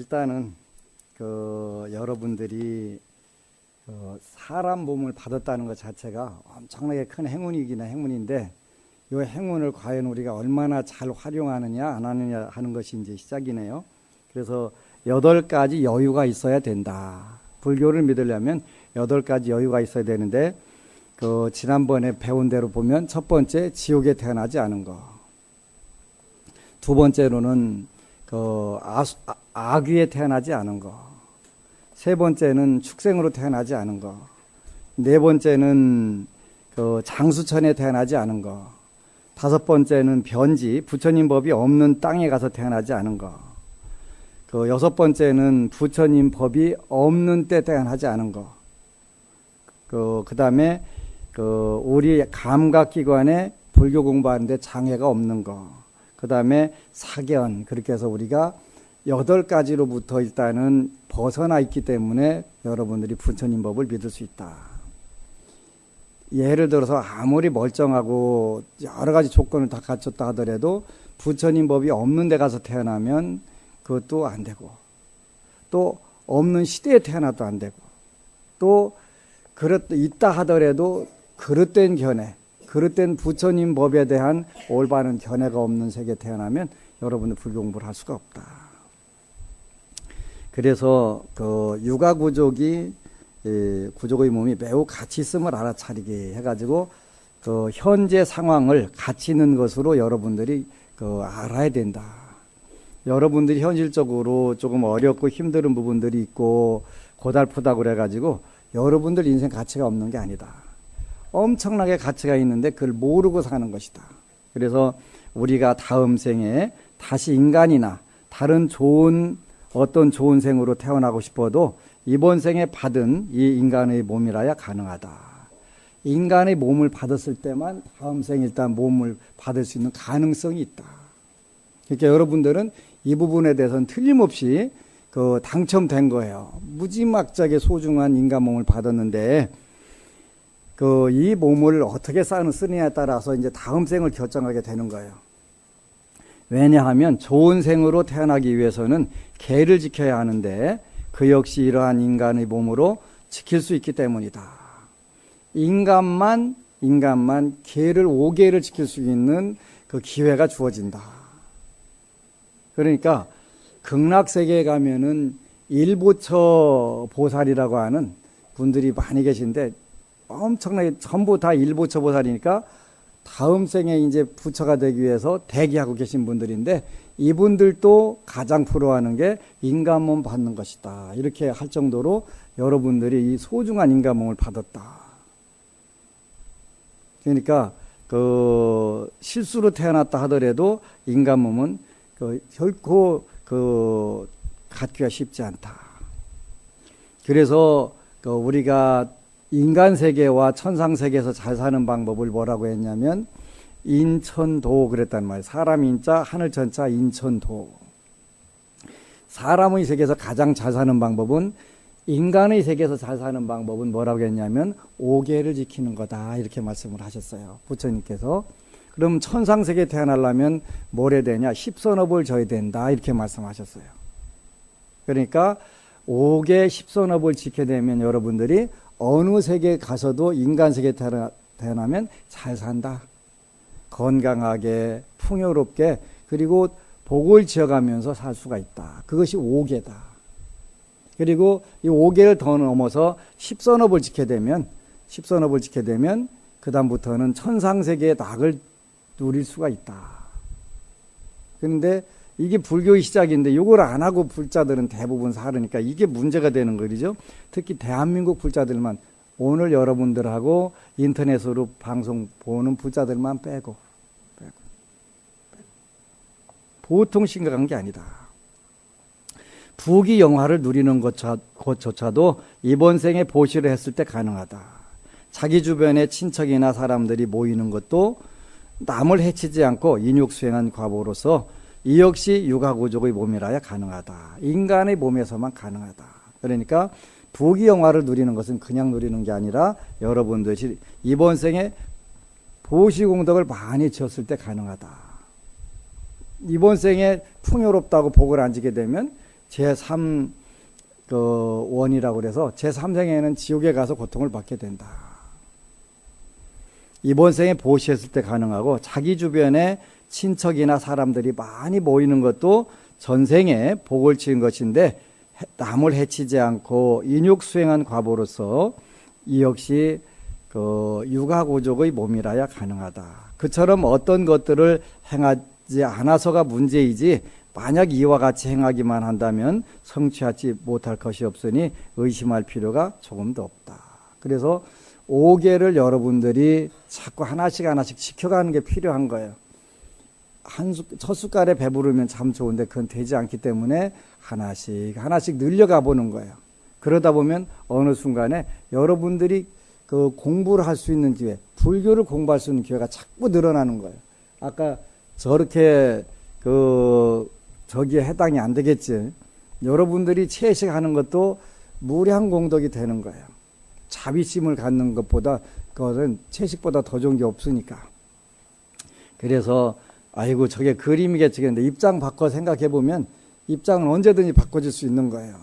일단은 여러분들이 사람 몸을 받았다는 것 자체가 엄청나게 큰 행운이긴 행운인데, 이 행운을 과연 우리가 얼마나 잘 활용하느냐 안 하느냐 하는 것이 이제 시작이네요. 그래서 8가지 여유가 있어야 된다. 불교를 믿으려면 8가지 여유가 있어야 되는데, 지난번에 배운 대로 보면 첫 번째 지옥에 태어나지 않은 거, 두 번째로는 악귀에 태어나지 않은 거, 세 번째는 축생으로 태어나지 않은 거, 네 번째는 장수천에 태어나지 않은 거, 다섯 번째는 변지, 부처님 법이 없는 땅에 가서 태어나지 않은 거, 여섯 번째는 부처님 법이 없는 때 태어나지 않은 거, 그 다음에 우리 감각기관에 불교 공부하는데 장애가 없는 거, 그 다음에 사견, 그렇게 해서 우리가 8가지로부터 일단은 벗어나 있기 때문에 여러분들이 부처님 법을 믿을 수 있다. 예를 들어서 아무리 멀쩡하고 여러 가지 조건을 다 갖췄다 하더라도 부처님 법이 없는 데 가서 태어나면 그것도 안 되고, 또 없는 시대에 태어나도 안 되고, 또 있다 하더라도 그릇된 견해, 그릇된 부처님 법에 대한 올바른 견해가 없는 세계에 태어나면 여러분들 불교 공부를 할 수가 없다. 그래서 육아 구족의 몸이 매우 가치 있음을 알아차리게 해가지고 현재 상황을 가치 있는 것으로 여러분들이 알아야 된다. 여러분들이 현실적으로 조금 어렵고 힘든 부분들이 있고 고달프다고 그래가지고 여러분들 인생 가치가 없는 게 아니다. 엄청나게 가치가 있는데 그걸 모르고 사는 것이다. 그래서 우리가 다음 생에 다시 인간이나 다른 어떤 좋은 생으로 태어나고 싶어도 이번 생에 받은 이 인간의 몸이라야 가능하다. 인간의 몸을 받았을 때만 다음 생에 일단 몸을 받을 수 있는 가능성이 있다. 그러니까 여러분들은 이 부분에 대해서는 틀림없이 당첨된 거예요. 무지막지하게 소중한 인간 몸을 받았는데 이 몸을 어떻게 쓰느냐에 따라서 이제 다음 생을 결정하게 되는 거예요. 왜냐하면 좋은 생으로 태어나기 위해서는 계를 지켜야 하는데 그 역시 이러한 인간의 몸으로 지킬 수 있기 때문이다. 인간만 계를 5계를 지킬 수 있는 그 기회가 주어진다. 그러니까 극락세계에 가면은 일보처 보살이라고 하는 분들이 많이 계신데, 엄청나게 전부 다 일보처 보살이니까 다음 생에 이제 부처가 되기 위해서 대기하고 계신 분들인데, 이분들도 가장 부러워하는 게 인간 몸 받는 것이다. 이렇게 할 정도로 여러분들이 이 소중한 인간 몸을 받았다. 그러니까 실수로 태어났다 하더라도 인간 몸은 결코 갖기가 쉽지 않다. 그래서 우리가 인간 세계와 천상 세계에서 잘 사는 방법을 뭐라고 했냐면 인천도 그랬단 말이에요. 사람 인자 하늘 천자 인천도. 사람의 세계에서 가장 잘 사는 방법은, 인간의 세계에서 잘 사는 방법은 뭐라고 했냐면 5계를 지키는 거다. 이렇게 말씀을 하셨어요, 부처님께서. 그럼 천상 세계에 태어나려면 뭘 해야 되냐? 10선업을 져야 된다. 이렇게 말씀하셨어요. 그러니까 5계 10선업을 지켜야 되면 여러분들이 어느 세계에 가서도 인간 세계에 태어나면 잘 산다. 건강하게, 풍요롭게, 그리고 복을 지어가면서 살 수가 있다. 그것이 5계다. 그리고 이 5계를 더 넘어서 10선업을 지켜야 되면 그 다음부터는 천상세계의 낙을 누릴 수가 있다. 그런데 이게 불교의 시작인데 이걸 안 하고 불자들은 대부분 살으니까 이게 문제가 되는 거죠. 특히 대한민국 불자들만, 오늘 여러분들하고 인터넷으로 방송 보는 불자들만 빼고 보통 심각한 게 아니다. 부귀 영화를 누리는 것조차도 이번 생에 보시를 했을 때 가능하다. 자기 주변에 친척이나 사람들이 모이는 것도 남을 해치지 않고 인욕수행한 과보로서 이 역시 육아구족의 몸이라야 가능하다. 인간의 몸에서만 가능하다. 그러니까 부귀영화를 누리는 것은 그냥 누리는 게 아니라 여러분들이 이번 생에 보시공덕을 많이 지었을 때 가능하다. 이번 생에 풍요롭다고 복을 안 지게 되면 제3 그 원이라고 그래서 제3생에는 지옥에 가서 고통을 받게 된다. 이번 생에 보시했을 때 가능하고 자기 주변에 친척이나 사람들이 많이 모이는 것도 전생에 복을 지은 것인데 남을 해치지 않고 인육 수행한 과보로서 이 역시 그 육아고족의 몸이라야 가능하다. 그처럼 어떤 것들을 행하지 않아서가 문제이지 만약 이와 같이 행하기만 한다면 성취하지 못할 것이 없으니 의심할 필요가 조금도 없다. 그래서 5개를 여러분들이 자꾸 하나씩 지켜가는 게 필요한 거예요. 첫 숟갈에 배부르면 참 좋은데 그건 되지 않기 때문에 하나씩 늘려가 보는 거예요. 그러다 보면 어느 순간에 여러분들이 그 공부를 할 수 있는 기회, 불교를 공부할 수 있는 기회가 자꾸 늘어나는 거예요. 아까 저렇게 저기에 해당이 안 되겠지. 여러분들이 채식하는 것도 무량 공덕이 되는 거예요. 자비심을 갖는 것보다 그것은 채식보다 더 좋은 게 없으니까. 그래서 아이고 저게 그림이겠지. 근데 입장 바꿔 생각해 보면 입장은 언제든지 바꿔질 수 있는 거예요.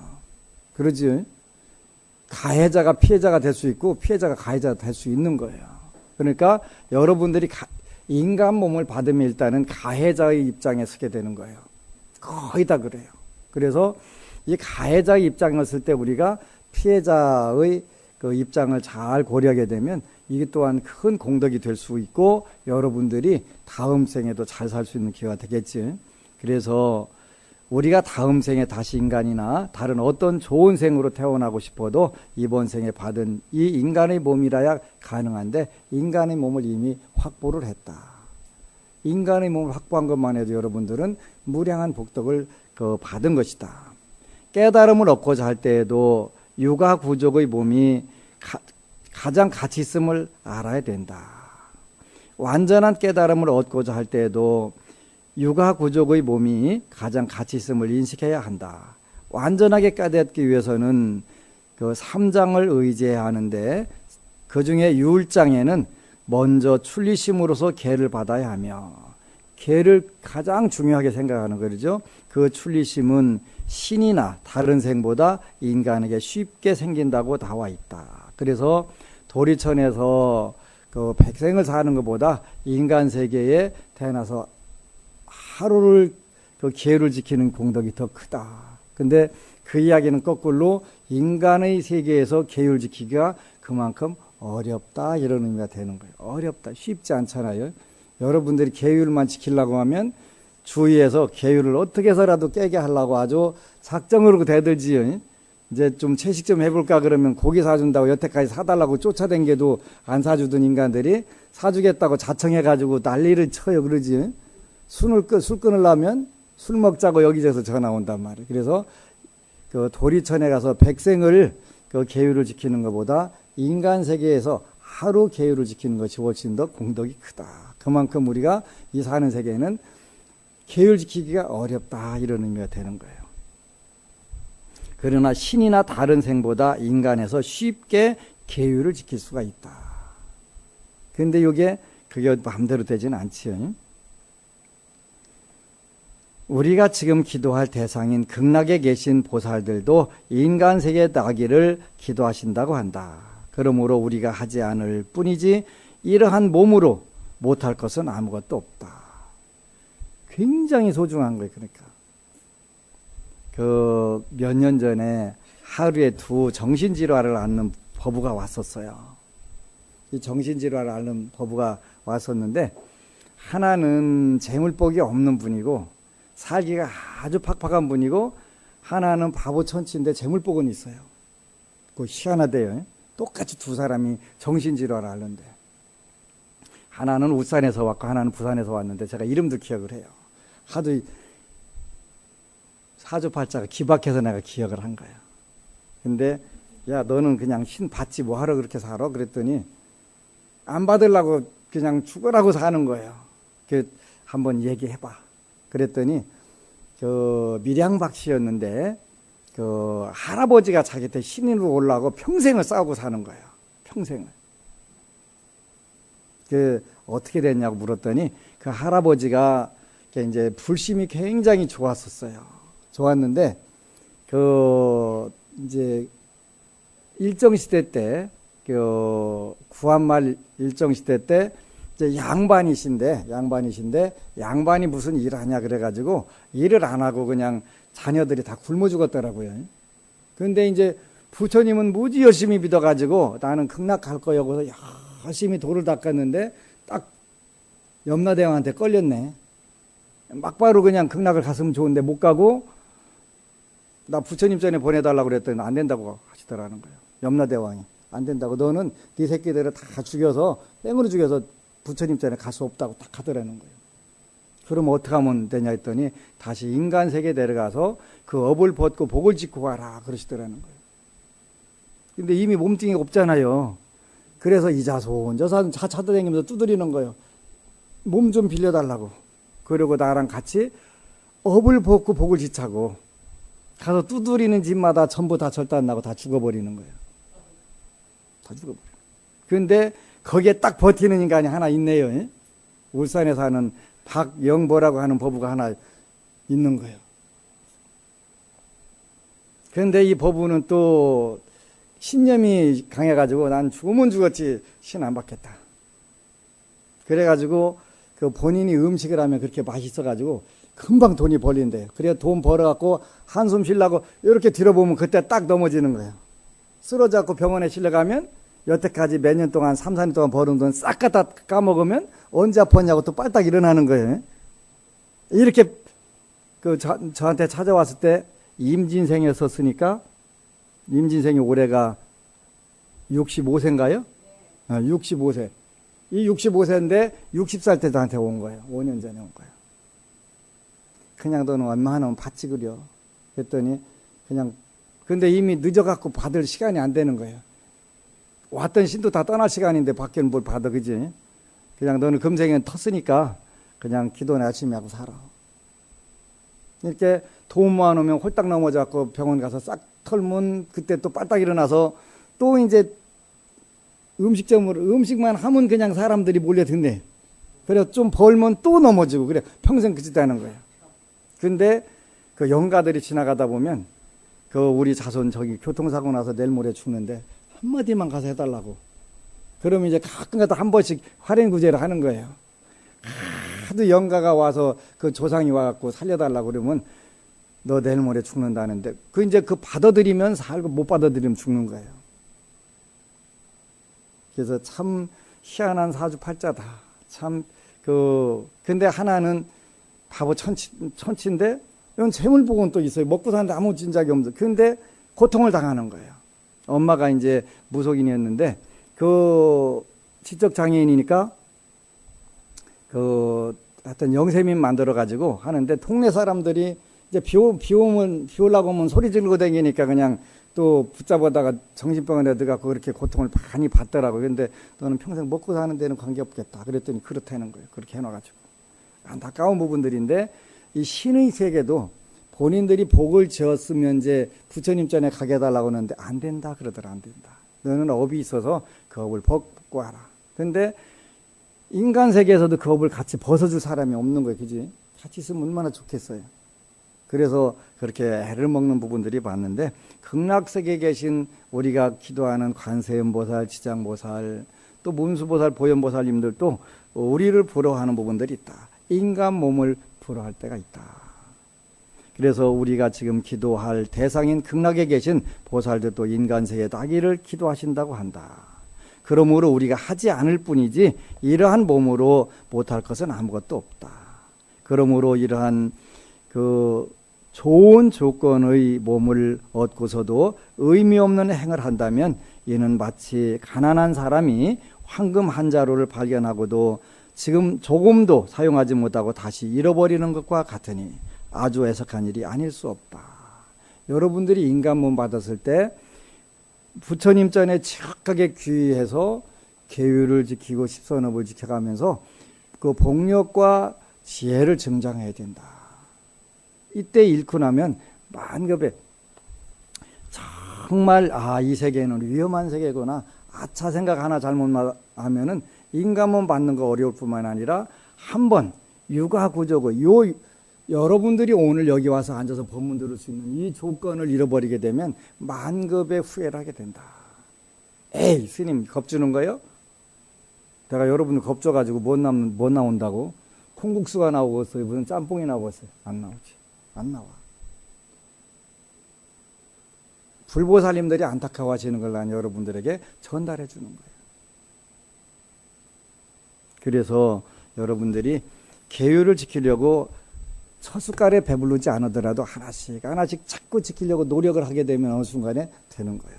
그러지? 가해자가 피해자가 될 수 있고 피해자가 가해자가 될 수 있는 거예요. 그러니까 여러분들이 인간 몸을 받으면 일단은 가해자의 입장에 서게 되는 거예요. 거의 다 그래요. 그래서 이 가해자의 입장을 쓸 때 우리가 피해자의 그 입장을 잘 고려하게 되면 이게 또한 큰 공덕이 될 수 있고 여러분들이 다음 생에도 잘 살 수 있는 기회가 되겠지. 그래서 우리가 다음 생에 다시 인간이나 다른 어떤 좋은 생으로 태어나고 싶어도 이번 생에 받은 이 인간의 몸이라야 가능한데 인간의 몸을 이미 확보를 했다. 인간의 몸을 확보한 것만 해도 여러분들은 무량한 복덕을 받은 것이다. 깨달음을 얻고자 할 때에도 육아 구족의 몸이 가장 가치 있음을 알아야 된다. 완전한 깨달음을 얻고자 할 때에도 육아 구족의 몸이 가장 가치 있음을 인식해야 한다. 완전하게 깨닫기 위해서는 그 3장을 의지해야 하는데 그 중에 유울장에는 먼저 출리심으로서 계를 받아야 하며 계를 가장 중요하게 생각하는 거죠. 그 출리심은 신이나 다른 생보다 인간에게 쉽게 생긴다고 나와 있다. 그래서 도리천에서 그 백생을 사는 것보다 인간 세계에 태어나서 하루를 그 기회를 지키는 공덕이 더 크다. 근데 그 이야기는 거꾸로 인간의 세계에서 계율 지키기가 그만큼 어렵다 이런 의미가 되는 거예요. 어렵다. 쉽지 않잖아요. 여러분들이 계율만 지키려고 하면 주위에서 계율을 어떻게 해서라도 깨게 하려고 아주 작정으로 대들지. 이제 좀 채식 좀 해볼까 그러면 고기 사준다고 여태까지 사달라고 쫓아댕겨도 안 사주던 인간들이 사주겠다고 자청해가지고 난리를 쳐요. 그러지. 술 끊으려면 술 먹자고 여기저기서 전화 온단 말이에요. 그래서 그 도리천에 가서 백생을 그 계율을 지키는 것보다 인간 세계에서 하루 계율을 지키는 것이 훨씬 더 공덕이 크다. 그만큼 우리가 이 사는 세계에는 계율 지키기가 어렵다 이런 의미가 되는 거예요. 그러나 신이나 다른 생보다 인간에서 쉽게 계율을 지킬 수가 있다. 그런데 그게 마음대로 되지는 않지요. 우리가 지금 기도할 대상인 극락에 계신 보살들도 인간 세계에 나기를 기도하신다고 한다. 그러므로 우리가 하지 않을 뿐이지 이러한 몸으로 못할 것은 아무것도 없다. 굉장히 소중한 거예요. 그러니까 그 몇 년 전에 하루에 2 정신질환을 앓는 법우가 왔었어요. 이 정신질환을 앓는 법우가 왔었는데 하나는 재물복이 없는 분이고 살기가 아주 팍팍한 분이고 하나는 바보천치인데 재물복은 있어요. 그거 희한하대요. 똑같이 2 사람이 정신질환을 앓는데 하나는 울산에서 왔고 하나는 부산에서 왔는데 제가 이름도 기억을 해요. 하도 사주팔자가 기박해서 내가 기억을 한 거야. 근데 야 너는 그냥 신 받지 뭐하러 그렇게 살아? 그랬더니 안 받으려고 그냥 죽으라고 사는 거예요. 한번 얘기해봐. 그랬더니 그 밀양박 씨였는데 그 할아버지가 자기한테 신인으로 올라가고 평생을 싸우고 사는 거예요. 평생을. 어떻게 됐냐고 물었더니 그 할아버지가 이제 불심이 굉장히 좋았었어요. 좋았는데 이제 일정 시대 때, 구한말 일정 시대 때 이제 양반이신데 양반이 무슨 일을 하냐 그래가지고 일을 안 하고 그냥 자녀들이 다 굶어 죽었더라고요. 그런데 이제 부처님은 무지 열심히 믿어가지고 나는 극락갈 거야 하고서 열심히 돌을 닦았는데 딱 염라대왕한테 걸렸네. 막바로 그냥 극락을 갔으면 좋은데 못 가고 나 부처님 전에 보내달라고 그랬더니 안 된다고 하시더라는 거예요. 염라대왕이 안 된다고, 너는 네 새끼들을 다 죽여서 땡으로 죽여서 부처님 전에 갈 수 없다고 딱 하더라는 거예요. 그럼 어떻게 하면 되냐 했더니 다시 인간 세계에 내려가서 그 업을 벗고 복을 짓고 가라 그러시더라는 거예요. 근데 이미 몸뚱이가 없잖아요. 그래서 이자손 저자손 찾아다니면서 두드리는 거예요. 몸 좀 빌려달라고. 그리고 나랑 같이 업을 벗고 복을 짓자고 가서 두드리는 집마다 전부 다 절단나고 다 죽어버리는 거예요. 다 죽어버려요. 그런데 거기에 딱 버티는 인간이 하나 있네요. 예? 울산에 사는 박영보라고 하는 법우가 하나 있는 거예요. 그런데 이 법우는 또 신념이 강해가지고 난 죽으면 죽었지 신 안 받겠다. 그래가지고 그 본인이 음식을 하면 그렇게 맛있어가지고 금방 돈이 벌린대요. 그래야 돈 벌어갖고 한숨 쉬려고 이렇게 뒤로보면 그때 딱 넘어지는 거예요. 쓰러져갖고 병원에 실려가면 여태까지 몇 년 동안 3, 4년 동안 벌은 돈 싹 갖다 까먹으면 언제 아팠냐고 또 빨딱 일어나는 거예요. 이렇게 저한테 찾아왔을 때 임진생이었으니까 임진생이 올해가 65세인가요? 65세. 이 65세인데 60살 때 저한테 온 거예요. 5년 전에 온 거예요. 그냥 너는 웬만하면 받지 그려. 그랬더니 그냥 근데 이미 늦어갖고 받을 시간이 안 되는 거예요. 왔던 신도 다 떠날 시간인데 밖에는 뭘 받아, 그지? 그냥 너는 금생에는 텄으니까 그냥 기도나 열심히 하고 살아. 이렇게 돈 모아놓으면 홀딱 넘어져갖고 병원 가서 싹 털면 그때 또 빨딱 일어나서 또 이제 음식만 하면 그냥 사람들이 몰려듣네. 그래 좀 벌면 또 넘어지고 그래 평생 그 짓 하는 거예요. 근데 그 영가들이 지나가다 보면 그 우리 자손 저기 교통사고 나서 내일 모레 죽는데 한마디만 가서 해달라고. 그러면 이제 가끔가다 한 번씩 활인구제를 하는 거예요. 하도 영가가 와서 그 조상이 와갖고 살려달라고 그러면 너 내일 모레 죽는다는데 이제 그 받아들이면 살고 못 받아들이면 죽는 거예요. 그래서 참 희한한 사주팔자다. 근데 하나는 바보 천치인데 이건 재물복은 또 있어요. 먹고 사는데 아무 진작이 없어. 근데 고통을 당하는 거예요. 엄마가 이제 무속인이었는데 지적장애인이니까 하여튼 영세민 만들어가지고 하는데 동네 사람들이 이제 비 오려고 하면 소리 지르고 다니니까 그냥 또 붙잡아다가 정신병원에 들어가고 그렇게 고통을 많이 받더라고요. 그런데 너는 평생 먹고 사는 데는 관계없겠다. 그랬더니 그렇다는 거예요. 그렇게 해놔가지고. 안타까운 부분들인데 이 신의 세계도 본인들이 복을 지었으면 이제 부처님 전에 가게 해달라고 하는데 안 된다 그러더라. 안 된다. 너는 업이 있어서 그 업을 벗고 하라. 근데 인간 세계에서도 그 업을 같이 벗어줄 사람이 없는 거예요. 그지? 같이 있으면 얼마나 좋겠어요. 그래서 그렇게 애를 먹는 부분들이 봤는데 극락세계에 계신 우리가 기도하는 관세음보살, 지장보살, 또 문수보살, 보현보살님들도 우리를 부러워하는 부분들이 있다. 인간 몸을 부러워할 때가 있다. 그래서 우리가 지금 기도할 대상인 극락에 계신 보살들도 인간세계에 나기를 기도하신다고 한다. 그러므로 우리가 하지 않을 뿐이지 이러한 몸으로 못할 것은 아무것도 없다. 그러므로 이러한 좋은 조건의 몸을 얻고서도 의미 없는 행을 한다면 이는 마치 가난한 사람이 황금 한 자루를 발견하고도 지금 조금도 사용하지 못하고 다시 잃어버리는 것과 같으니 아주 애석한 일이 아닐 수 없다. 여러분들이 인간 몸 받았을 때 부처님 전에 지극하게 귀의해서 계율을 지키고 십선업을 지켜가면서 그 복력과 지혜를 증장해야 된다. 이때 잃고 나면 만급에 정말 이 세계는 위험한 세계구나. 아차 생각 하나 잘못하면은 인간몸 받는 거 어려울 뿐만 아니라 한번 육아구조고 여러분들이 오늘 여기 와서 앉아서 법문 들을 수 있는 이 조건을 잃어버리게 되면 만급의 후회를 하게 된다. 에이, 스님 겁주는 거요? 내가 여러분들 겁줘가지고 못 나온다고? 콩국수가 나오겠어요? 무슨 짬뽕이 나오겠어요? 안 나오지. 안 나와. 불보살님들이 안타까워하시는 걸 난 여러분들에게 전달해 주는 거예요. 그래서 여러분들이 계율을 지키려고 첫 숟갈에 배부르지 않으더라도 하나씩 자꾸 지키려고 노력을 하게 되면 어느 순간에 되는 거예요.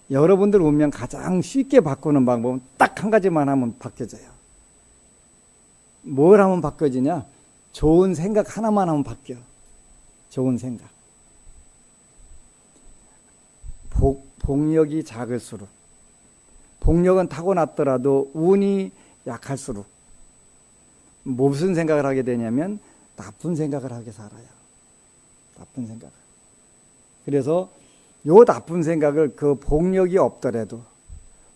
여러분들 운명 가장 쉽게 바꾸는 방법은 딱 한 가지만 하면 바뀌어져요. 뭘 하면 바뀌어지냐? 좋은 생각 하나만 하면 바뀌어. 좋은 생각. 복력이 작을수록, 복력은 타고났더라도 운이 약할수록 무슨 생각을 하게 되냐면 나쁜 생각을 하게 살아요. 나쁜 생각을. 그래서 요 나쁜 생각을 그 복력이 없더라도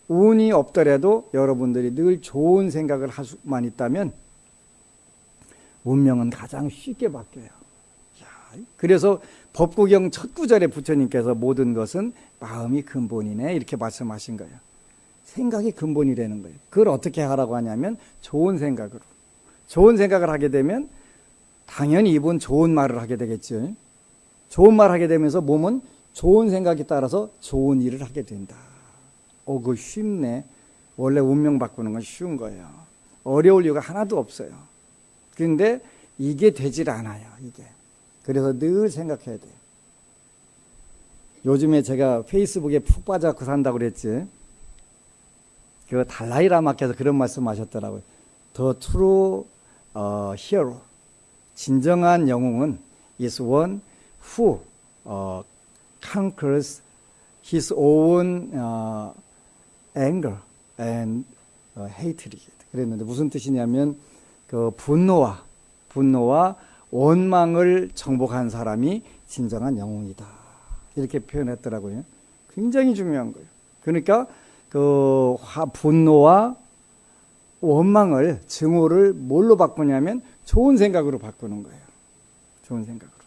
운이 없더라도 여러분들이 늘 좋은 생각을 할 수만 있다면 운명은 가장 쉽게 바뀌어요. 그래서 법구경 첫 구절에 부처님께서 모든 것은 마음이 근본이네 이렇게 말씀하신 거예요. 생각이 근본이라는 거예요. 그걸 어떻게 하라고 하냐면 좋은 생각으로. 좋은 생각을 하게 되면 당연히 이분 좋은 말을 하게 되겠죠. 좋은 말 하게 되면서 몸은 좋은 생각에 따라서 좋은 일을 하게 된다. 그거 쉽네. 원래 운명 바꾸는 건 쉬운 거예요. 어려울 이유가 하나도 없어요. 그런데 이게 되질 않아요. 이게. 그래서 늘 생각해야 돼요. 요즘에 제가 페이스북에 푹 빠져갖고 산다고 그랬지. 그 달라이 라마께서 그런 말씀 하셨더라고요. The true hero, 진정한 영웅은 is one who conquers his own anger and hatred. 그랬는데 무슨 뜻이냐면 그 분노와 원망을 정복한 사람이 진정한 영웅이다. 이렇게 표현했더라고요. 굉장히 중요한 거예요. 그러니까 그 분노와 원망을, 증오를 뭘로 바꾸냐면 좋은 생각으로 바꾸는 거예요. 좋은 생각으로.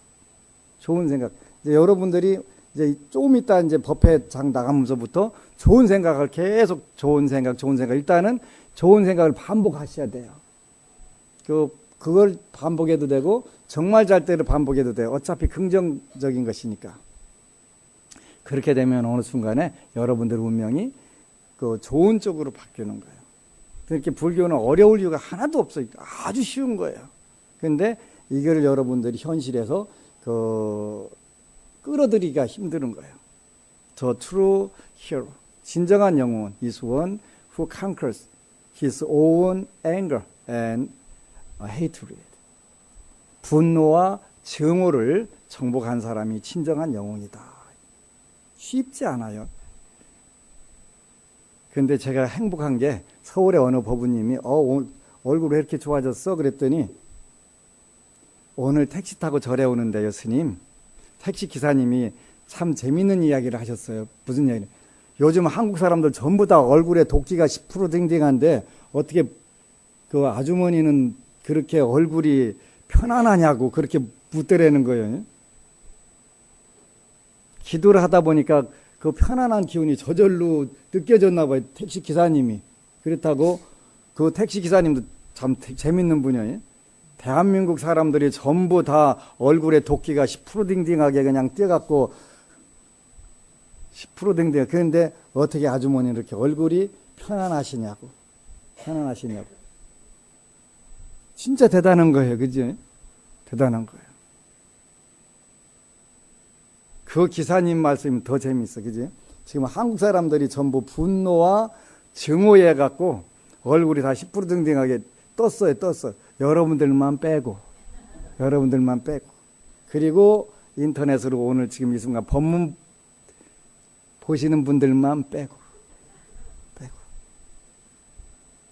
좋은 생각. 이제 여러분들이 이제 조금 있다 이제 법회장 나가면서부터 좋은 생각을 계속 좋은 생각. 일단은 좋은 생각을 반복하셔야 돼요. 그걸 반복해도 되고 정말 잘 때를 반복해도 돼요. 어차피 긍정적인 것이니까. 그렇게 되면 어느 순간에 여러분들 운명이 그 좋은 쪽으로 바뀌는 거예요. 그렇게 불교는 어려울 이유가 하나도 없어요. 아주 쉬운 거예요. 그런데 이거를 여러분들이 현실에서 끌어들이기가 힘든 거예요. The true hero, 진정한 영웅은 is one who conquers his own anger and hatred. 분노와 증오를 정복한 사람이 진정한 영웅이다. 쉽지 않아요. 근데 제가 행복한 게 서울의 어느 법우님이 얼굴 왜 이렇게 좋아졌어? 그랬더니 오늘 택시 타고 절에 오는데요, 스님. 택시 기사님이 참 재밌는 이야기를 하셨어요. 무슨 이야기? 요즘 한국 사람들 전부 다 얼굴에 독기가 10% 딩딩한데 어떻게 그 아주머니는 그렇게 얼굴이 편안하냐고 그렇게 묻더라는 거예요. 기도를 하다 보니까 그 편안한 기운이 저절로 느껴졌나 봐요. 택시 기사님이. 그렇다고 그 택시 기사님도 참 재밌는 분이에요. 대한민국 사람들이 전부 다 얼굴에 도끼가 10% 딩딩하게 그냥 띄어갖고 10% 딩딩. 그런데 어떻게 아주머니는 이렇게 얼굴이 편안하시냐고. 진짜 대단한 거예요. 그죠? 대단한 거예요. 그 기사님 말씀이 더 재밌어. 그지? 지금 한국 사람들이 전부 분노와 증오해 갖고 얼굴이 다 10% 딩딩하게 떴어요. 여러분들만 빼고. 그리고 인터넷으로 오늘 지금 이 순간 법문 보시는 분들만 빼고.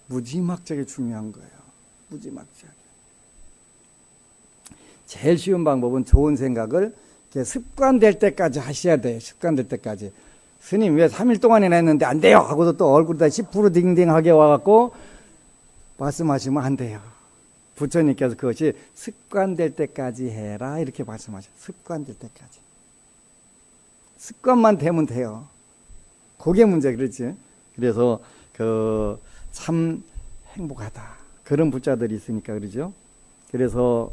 무지막지하게 중요한 거예요. 무지막지하게. 제일 쉬운 방법은 좋은 생각을 습관될 때까지 하셔야 돼요. 습관될 때까지. 스님 왜 3일 동안이나 했는데 안 돼요 하고도 또 얼굴이 다 10% 딩딩하게 와갖고 말씀하시면 안 돼요. 부처님께서 그것이 습관될 때까지 해라 이렇게 말씀하셨어요. 습관될 때까지. 습관만 되면 돼요. 그게 문제 그렇지. 그래서 참 행복하다 그런 부자들이 있으니까 그러죠. 그래서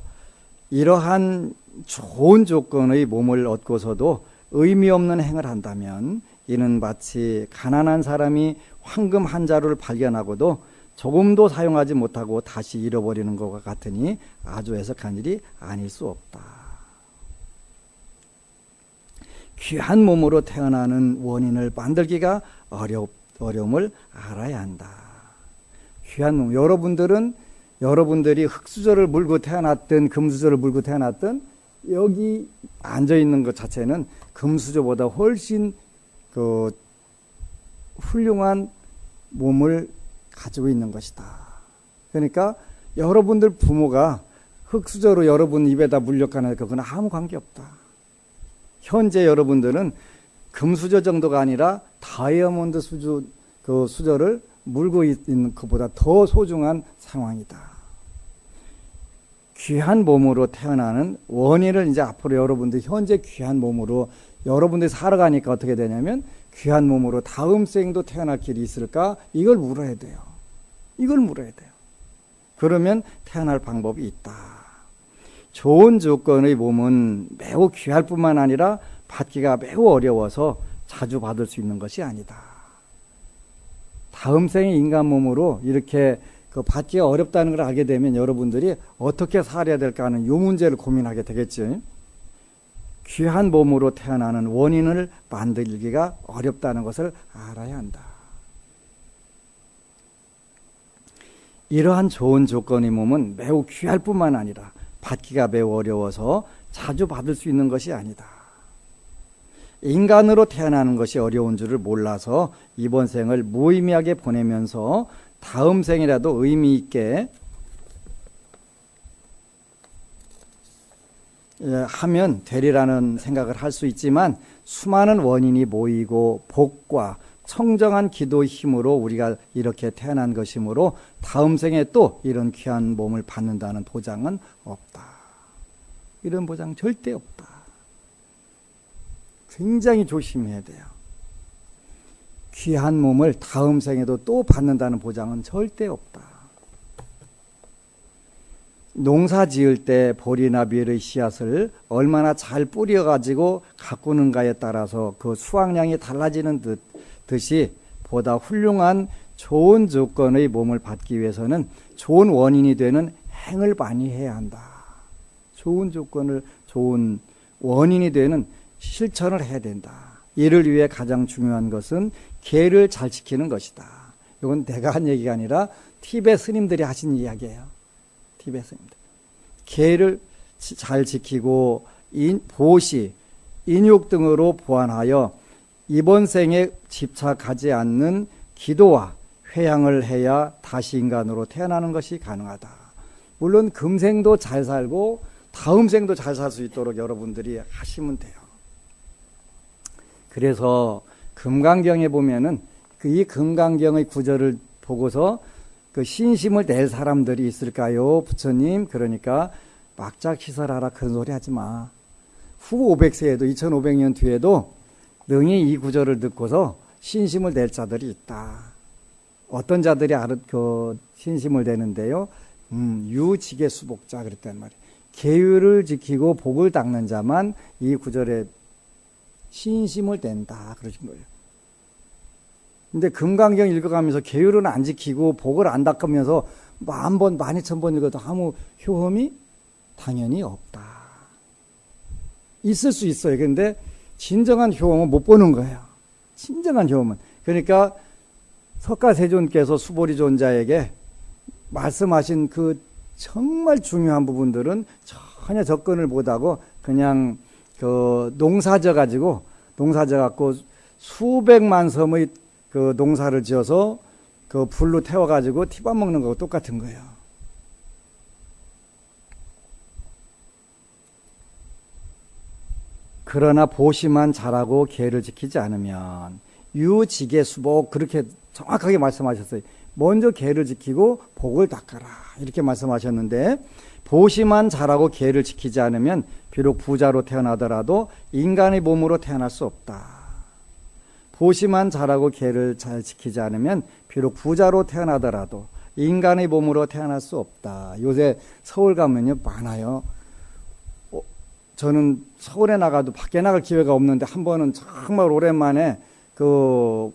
이러한 좋은 조건의 몸을 얻고서도 의미 없는 행을 한다면 이는 마치 가난한 사람이 황금 한 자루를 발견하고도 조금도 사용하지 못하고 다시 잃어버리는 것과 같으니 아주 해석한 일이 아닐 수 없다. 귀한 몸으로 태어나는 원인을 만들기가 어려움을 알아야 한다. 귀한 몸. 여러분들이 흙수저를 물고 태어났든 금수저를 물고 태어났든 여기 앉아있는 것 자체는 금수저보다 훨씬 훌륭한 몸을 가지고 있는 것이다. 그러니까 여러분들 부모가 흙수저로 여러분 입에다 물려가는 그건 아무 관계없다. 현재 여러분들은 금수저 정도가 아니라 다이아몬드 수저를 물고 있는 것보다 더 소중한 상황이다. 귀한 몸으로 태어나는 원인을 이제 앞으로 여러분들 현재 귀한 몸으로 여러분들이 살아가니까 어떻게 되냐면 귀한 몸으로 다음 생도 태어날 길이 있을까? 이걸 물어야 돼요. 이걸 물어야 돼요. 그러면 태어날 방법이 있다. 좋은 조건의 몸은 매우 귀할 뿐만 아니라 받기가 매우 어려워서 자주 받을 수 있는 것이 아니다. 다음 생의 인간 몸으로 이렇게 받기가 어렵다는 걸 알게 되면 여러분들이 어떻게 살아야 될까 하는 이 문제를 고민하게 되겠죠. 귀한 몸으로 태어나는 원인을 만들기가 어렵다는 것을 알아야 한다. 이러한 좋은 조건의 몸은 매우 귀할 뿐만 아니라 받기가 매우 어려워서 자주 받을 수 있는 것이 아니다. 인간으로 태어나는 것이 어려운 줄을 몰라서 이번 생을 무의미하게 보내면서 다음 생이라도 의미 있게 하면 되리라는 생각을 할 수 있지만 수많은 원인이 모이고 복과 청정한 기도의 힘으로 우리가 이렇게 태어난 것이므로 다음 생에 또 이런 귀한 몸을 받는다는 보장은 없다. 이런 보장 절대 없다. 굉장히 조심해야 돼요. 귀한 몸을 다음 생에도 또 받는다는 보장은 절대 없다. 농사 지을 때 보리나 밀의 씨앗을 얼마나 잘 뿌려가지고 가꾸는가에 따라서 그 수확량이 달라지는 듯이 보다 훌륭한 좋은 조건의 몸을 받기 위해서는 좋은 원인이 되는 행을 많이 해야 한다. 좋은 조건을 좋은 원인이 되는 실천을 해야 된다. 이를 위해 가장 중요한 것은 계를 잘 지키는 것이다. 이건 내가 한 얘기가 아니라 티베트 스님들이 하신 이야기예요. 티베트 스님들. 계를 잘 지키고 보시, 인욕 등으로 보완하여 이번 생에 집착하지 않는 기도와 회향을 해야 다시 인간으로 태어나는 것이 가능하다. 물론 금생도 잘 살고 다음 생도 잘 살 수 있도록 여러분들이 하시면 돼요. 그래서 금강경에 보면은 이 금강경의 구절을 보고서 그 신심을 낼 사람들이 있을까요? 부처님, 그러니까 막작시설하라 그런 소리 하지 마. 후 500세에도 2500년 뒤에도 능히 이 구절을 듣고서 신심을 낼 자들이 있다. 어떤 자들이 신심을 내는데요. 유직의 수복자 그랬단 말이에요. 계율을 지키고 복을 닦는 자만 이 구절에 신심을 낸다 그러신 거예요. 근데 금강경 읽어가면서 계율은 안 지키고 복을 안 닦으면서 10,000번, 12,000번 읽어도 아무 효험이 당연히 없다. 있을 수 있어요. 그런데 진정한 효험은 못 보는 거예요. 진정한 효험은. 그러니까 석가세존께서 수보리존자에게 말씀하신 그 정말 중요한 부분들은 전혀 접근을 못하고 그냥 농사져 갖고 수백만 섬의 그 농사를 지어서 그 불로 태워가지고 티밥 먹는 거하고 똑같은 거예요. 그러나 보시만 잘하고 계를 지키지 않으면 유직의 수복 그렇게 정확하게 말씀하셨어요. 먼저 계를 지키고 복을 닦아라. 이렇게 말씀하셨는데, 보시만 잘하고 계를 지키지 않으면 비록 부자로 태어나더라도 인간의 몸으로 태어날 수 없다. 보시만 잘하고 계를 잘 지키지 않으면 비록 부자로 태어나더라도 인간의 몸으로 태어날 수 없다. 요새 서울 가면요 많아요. 저는 서울에 나가도 밖에 나갈 기회가 없는데 한 번은 정말 오랜만에 그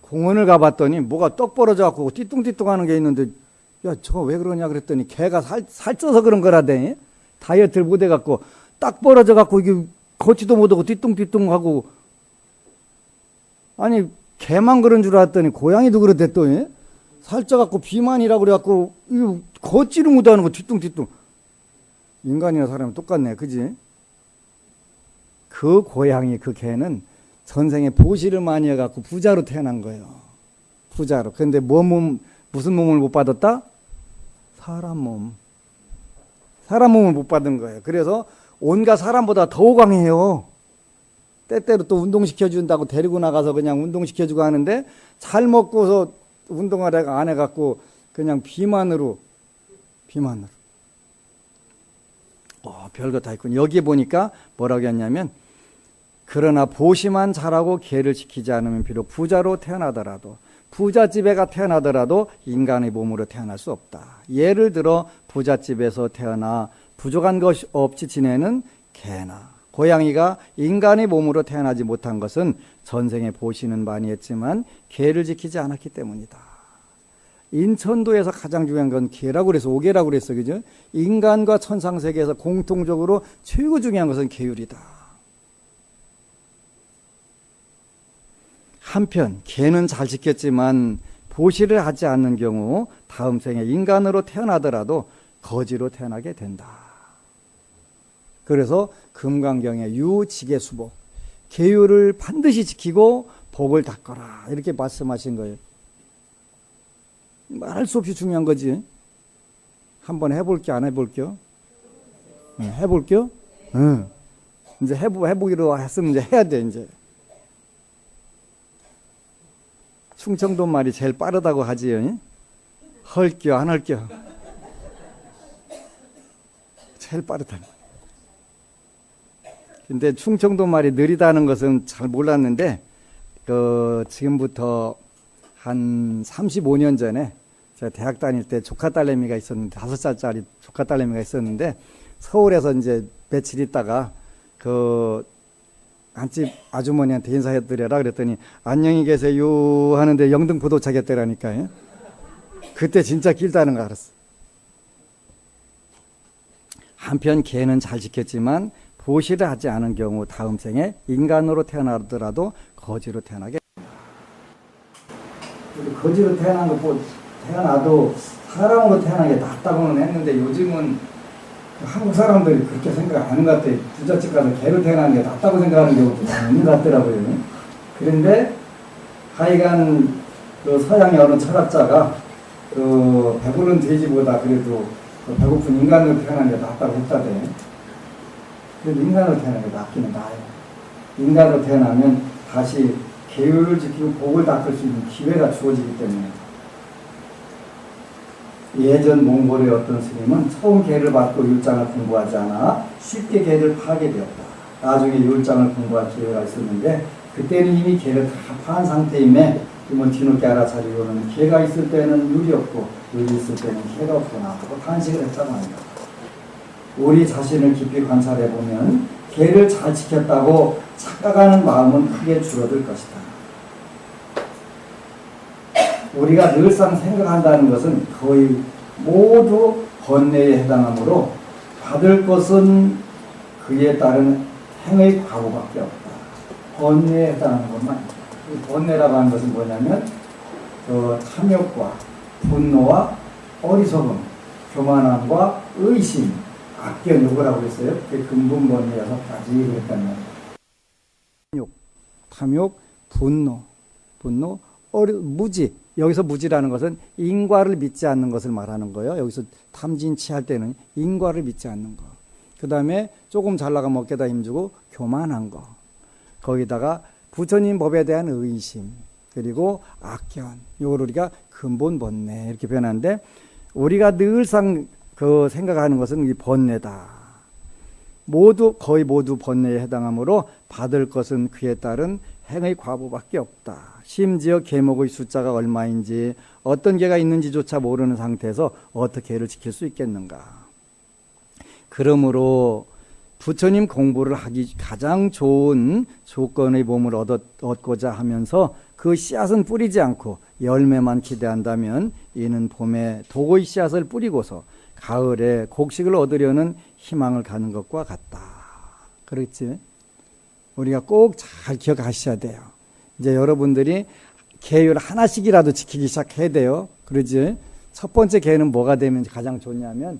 공원을 가봤더니 뭐가 떡 벌어져 갖고 띠뚱띠뚱 하는 게 있는데, 야, 저거 왜 그러냐 그랬더니 개가 살쪄서 그런 거라더니, 다이어트를 못 해갖고 딱 벌어져 갖고 이게 걷지도 못하고 띠뚱띠뚱 하고, 아니 개만 그런 줄 알았더니 고양이도 그렇댔더니 살쪄갖고 비만이라고 그래갖고 이거 걷지를 못하는 거 띠뚱띠뚱. 인간이나 사람은 똑같네, 그지? 그 고양이, 그 개는 전생에 보시를 많이 해갖고 부자로 태어난 거예요. 부자로. 근데 무슨 몸을 못 받았다? 사람 몸. 사람 몸을 못 받은 거예요. 그래서 온갖 사람보다 더 강해요. 때때로 또 운동시켜준다고 데리고 나가서 그냥 운동시켜주고 하는데, 잘 먹고서 운동을 안 해갖고 그냥 비만으로. 별거 다 있군. 여기 보니까 뭐라고 했냐면, 그러나 보시만 잘하고 계를 지키지 않으면 비록 부자로 태어나더라도, 부잣집에가 태어나더라도 인간의 몸으로 태어날 수 없다. 예를 들어 부잣집에서 태어나 부족한 것이 없이 지내는 개나 고양이가 인간의 몸으로 태어나지 못한 것은 전생에 보시는 많이 했지만 계를 지키지 않았기 때문이다. 인천도에서 가장 중요한 건 계라고 그래서 오계라고 그랬어, 그죠? 인간과 천상세계에서 공통적으로 최고 중요한 것은 계율이다. 한편 계는 잘 지켰지만 보시를 하지 않는 경우 다음 생에 인간으로 태어나더라도 거지로 태어나게 된다. 그래서 금강경의 유지계수복, 계율을 반드시 지키고 복을 닦아라, 이렇게 말씀하신 거예요. 말할 수 없이 중요한 거지. 한번 해볼게, 안 해볼게요? 해볼게요? 이제 해보기로 했으면 이제 해야 돼, 이제. 충청도 말이 제일 빠르다고 하지요. 헐겨, 안 헐겨? 제일 빠르다. 근데 충청도 말이 느리다는 것은 잘 몰랐는데, 지금부터 한 35년 전에 제가 대학 다닐 때 조카 딸내미가 있었는데, 5살짜리 조카 딸내미가 있었는데, 서울에서 이제 며칠 있다가 한집 아주머니한테 인사해드려라 그랬더니 안녕히 계세요 하는데 영등포 도착했더라니까요. 그때 진짜 길다는 거 알았어. 한편 개는 잘 지켰지만 보시를 하지 않은 경우 다음 생에 인간으로 태어나더라도 거지로 태어나게 됩니다. 거지로 태어난 거 태어나도 사람으로 태어나는 게 낫다고는 했는데, 요즘은 한국 사람들이 그렇게 생각 안 하는 것 같아요. 부잣집 가서 개로 태어나는 게 낫다고 생각하는 경우도 있는 것 같더라고요. 그런데 하여간 서양의 어느 철학자가 배부른 돼지보다 그래도 배고픈 인간으로 태어나는 게 낫다고 했다대. 그래도 인간으로 태어나는 게 낫기는 나아요. 인간으로 태어나면 다시 계율을 지키고 복을 닦을 수 있는 기회가 주어지기 때문에. 예전 몽골의 어떤 스님은 처음 계를 받고 율장을 공부하지 않아 쉽게 계를 파게 되었다. 나중에 율장을 공부할 기회가 있었는데, 그때는 이미 계를 다 파한 상태임에 뒤늦게 알아차리고는 계가 있을 때는 율이 없고 율이 있을 때는 계가 없구나 하고 탄식을 했다고 합니다. 우리 자신을 깊이 관찰해 보면 계를 잘 지켰다고 착각하는 마음은 크게 줄어들 것이다. 우리가 늘상 생각한다는 것은 거의 모두 번뇌에 해당하므로 받을 것은 그에 따른 행의 과보밖에 없다. 번뇌에 해당하는 것만. 이 번뇌라고 하는 것은 뭐냐면 탐욕과 분노와 어리석음, 교만함과 의심, 악견, 요거라고 했어요. 그게 근본 번뇌 6가지 그랬단 말이에요. 탐욕, 분노, 무지. 여기서 무지라는 것은 인과를 믿지 않는 것을 말하는 거예요. 여기서 탐진치할 때는 인과를 믿지 않는 거. 그 다음에 조금 잘 나가면 어깨다 힘주고 교만한 거. 거기다가 부처님 법에 대한 의심. 그리고 악견. 요걸 우리가 근본 번뇌 이렇게 표현하는데, 우리가 늘상 그 생각하는 것은 이 번뇌다. 거의 모두 번뇌에 해당하므로 받을 것은 그에 따른 행의 과보밖에 없다. 심지어 계목의 숫자가 얼마인지 어떤 개가 있는지조차 모르는 상태에서 어떻게 개를 지킬 수 있겠는가. 그러므로 부처님 공부를 하기 가장 좋은 조건의 몸을 얻고자 하면서 그 씨앗은 뿌리지 않고 열매만 기대한다면 이는 봄에 독의 씨앗을 뿌리고서 가을에 곡식을 얻으려는 희망을 갖는 것과 같다. 그렇지? 우리가 꼭 잘 기억하셔야 돼요. 이제 여러분들이 계율 하나씩이라도 지키기 시작해야 돼요. 그러지? 첫 번째 계율은 뭐가 되면 가장 좋냐면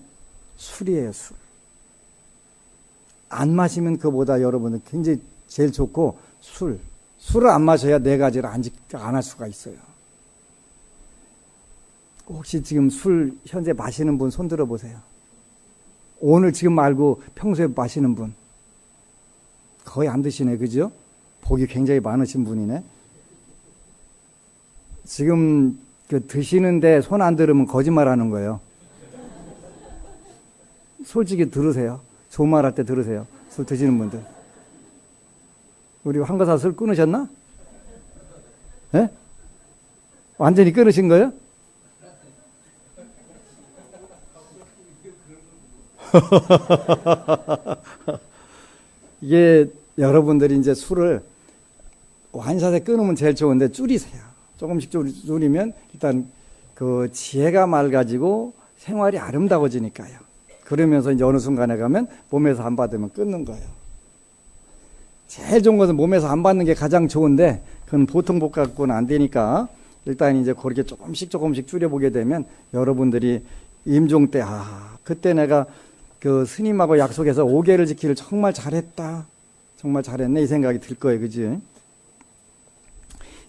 술이에요, 술. 안 마시면 그보다 여러분은 굉장히 제일 좋고, 술을 안 마셔야 네 가지를 안 할 수가 있어요. 혹시 지금 술 현재 마시는 분 손 들어보세요. 오늘 지금 말고 평소에 마시는 분 거의 안 드시네, 그죠? 복이 굉장히 많으신 분이네. 지금 드시는데 손 안 들으면 거짓말하는 거예요. 솔직히 들으세요. 좋은 말 할 때 들으세요. 술 드시는 분들. 우리 황거사 술 끊으셨나? 예? 완전히 끊으신 거예요? 이게 여러분들이 이제 술을 완샷에 끊으면 제일 좋은데 줄이세요. 조금씩 줄이면 일단 그 지혜가 맑아지고 생활이 아름다워지니까요. 그러면서 이제 어느 순간에 가면 몸에서 안 받으면 끊는 거예요. 제일 좋은 것은 몸에서 안 받는 게 가장 좋은데, 그건 보통 복 갖고는 안 되니까 일단 이제 그렇게 조금씩 줄여보게 되면 여러분들이 임종 때, 그때 내가 그 스님하고 약속해서 5계를 지키기를 정말 잘했다. 정말 잘했네. 이 생각이 들 거예요. 그지?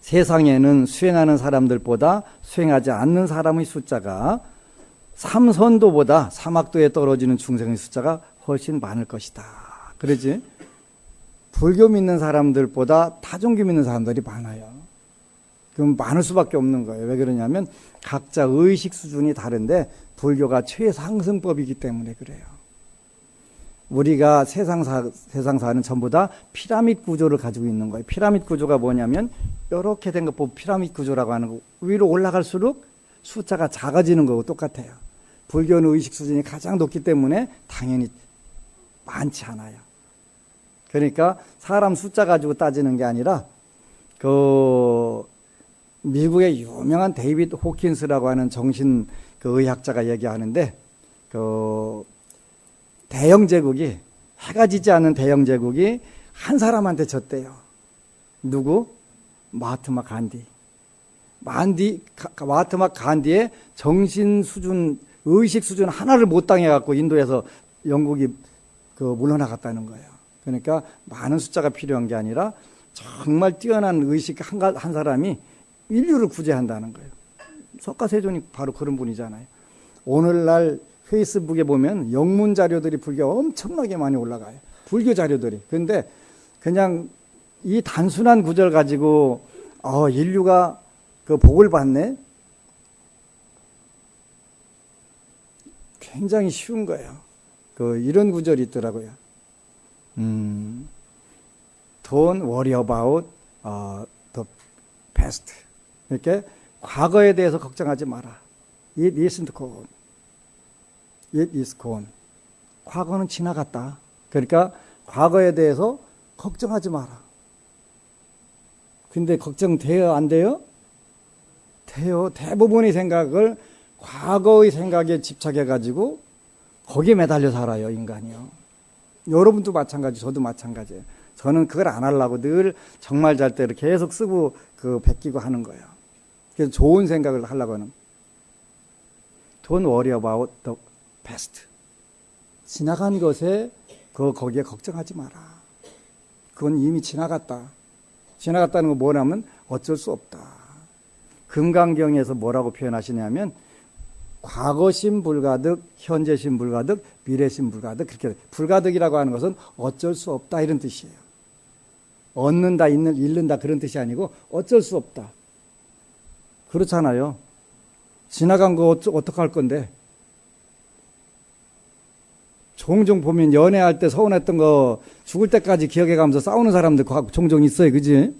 세상에는 수행하는 사람들보다 수행하지 않는 사람의 숫자가 삼선도보다 사막도에 떨어지는 중생의 숫자가 훨씬 많을 것이다. 그러지? 불교 믿는 사람들보다 타종교 믿는 사람들이 많아요. 그럼 많을 수밖에 없는 거예요. 왜 그러냐면 각자 의식 수준이 다른데 불교가 최상승법이기 때문에 그래요. 우리가 세상 사는 전부 다 피라밋 구조를 가지고 있는 거예요. 피라밋 구조가 뭐냐면 이렇게 된 거 보고 피라밋 구조라고 하는 거. 위로 올라갈수록 숫자가 작아지는 거고 똑같아요. 불교는 의식 수준이 가장 높기 때문에 당연히 많지 않아요. 그러니까 사람 숫자 가지고 따지는 게 아니라 그 미국의 유명한 데이비드 호킨스라고 하는 정신 그 의학자가 얘기하는데, 그 대영 제국이, 해가 지지 않는 대영 제국이 한 사람한테 졌대요. 누구? 마하트마 간디. 마하트마 간디의 정신 수준, 의식 수준 하나를 못 당해갖고 인도에서 영국이 물러나갔다는 거예요. 그러니까 많은 숫자가 필요한 게 아니라 정말 뛰어난 의식 한 사람이 인류를 구제한다는 거예요. 석가세존이 바로 그런 분이잖아요. 오늘날 페이스북에 보면 영문 자료들이 불교 엄청나게 많이 올라가요. 불교 자료들이. 근데 그냥 이 단순한 구절 가지고 인류가 그 복을 받네? 굉장히 쉬운 거예요. 이런 구절이 있더라고요. Don't worry about the past. 이렇게 과거에 대해서 걱정하지 마라. It isn't gone. It is gone. 과거는 지나갔다. 그러니까 과거에 대해서 걱정하지 마라. 근데 걱정돼요? 안 돼요? 돼요. 대부분의 생각을 과거의 생각에 집착해가지고 거기에 매달려 살아요, 인간이요. 여러분도 마찬가지, 저도 마찬가지예요. 저는 그걸 안 하려고 늘 정말 잘 때를 계속 쓰고 베끼고 하는 거예요. 그래서 좋은 생각을 하려고 하는. Don't worry about the past. 지나간 것에 거기에 걱정하지 마라. 그건 이미 지나갔다. 지나갔다는 건 뭐냐면 어쩔 수 없다. 금강경에서 뭐라고 표현하시냐면 과거심 불가득, 현재심 불가득, 미래심 불가득. 그렇게 불가득이라고 하는 것은 어쩔 수 없다 이런 뜻이에요. 얻는다, 잃는다 그런 뜻이 아니고 어쩔 수 없다. 그렇잖아요. 지나간 거 어떡할 건데. 종종 보면 연애할 때 서운했던 거 죽을 때까지 기억해 가면서 싸우는 사람들 종종 있어요. 그지?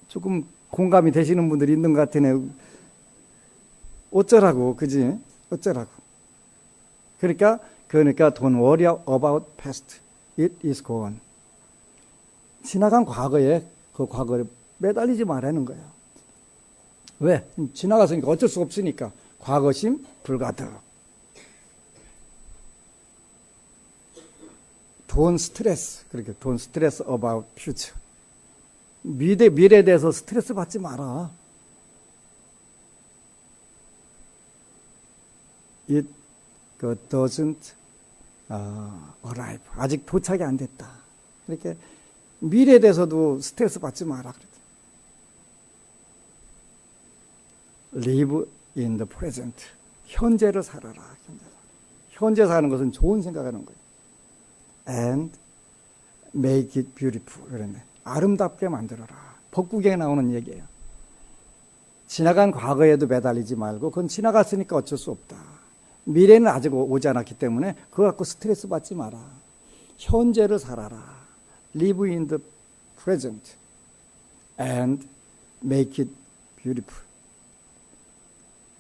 조금 공감이 되시는 분들이 있는 것 같으네. 어쩌라고, 그지? 어쩌라고. 그러니까 don't worry about past. It is gone. 지나간 과거에 그 과거를 매달리지 말라는 거예요. 왜? 지나갔으니까 어쩔 수 없으니까. 과거심 불가득. Don't stress. 그렇게 don't stress about future. 미래에 대해서 스트레스 받지 마라. It doesn't arrive. 아직 도착이 안 됐다. 이렇게 미래에 대해서도 스트레스 받지 마라. Live in the present. 현재를 살아라. 현재 사는 것은 좋은 생각하는 거예요. And make it beautiful. 그랬네. 아름답게 만들어라. 법국에 나오는 얘기예요. 지나간 과거에도 매달리지 말고 그건 지나갔으니까 어쩔 수 없다. 미래는 아직 오지 않았기 때문에 그거 갖고 스트레스 받지 마라. 현재를 살아라. Live in the present and make it beautiful.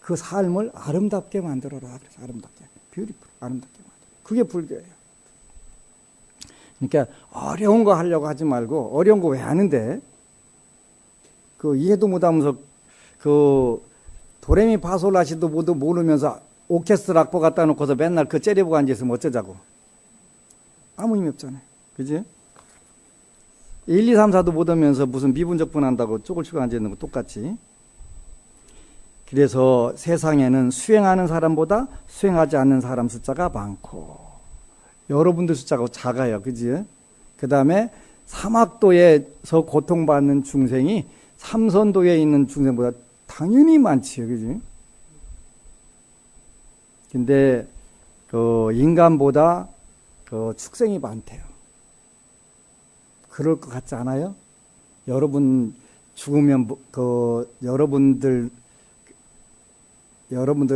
그 삶을 아름답게 만들어라. 그래서 아름답게. beautiful. 아름답게 만들어. 그게 불교예요. 그러니까 어려운 거 하려고 하지 말고 어려운 거 왜 하는데 그 이해도 못하면서 그 도레미 파솔라시도 모두 모르면서 오케스트라 악보 갖다 놓고서 맨날 그 째려보고 앉아있으면 어쩌자고. 아무 의미 없잖아요. 그지? 1, 2, 3, 4도 못 하면서 무슨 미분적분 한다고 쪼글쪼글 앉아있는 거 똑같이. 그래서 세상에는 수행하는 사람보다 수행하지 않는 사람 숫자가 많고 여러분들 숫자가 작아요. 그지? 그 다음에 사막도에서 고통받는 중생이 삼선도에 있는 중생보다 당연히 많지요. 그지? 근데 그 인간보다 그 축생이 많대요. 그럴 것 같지 않아요? 여러분 죽으면 그 여러분들을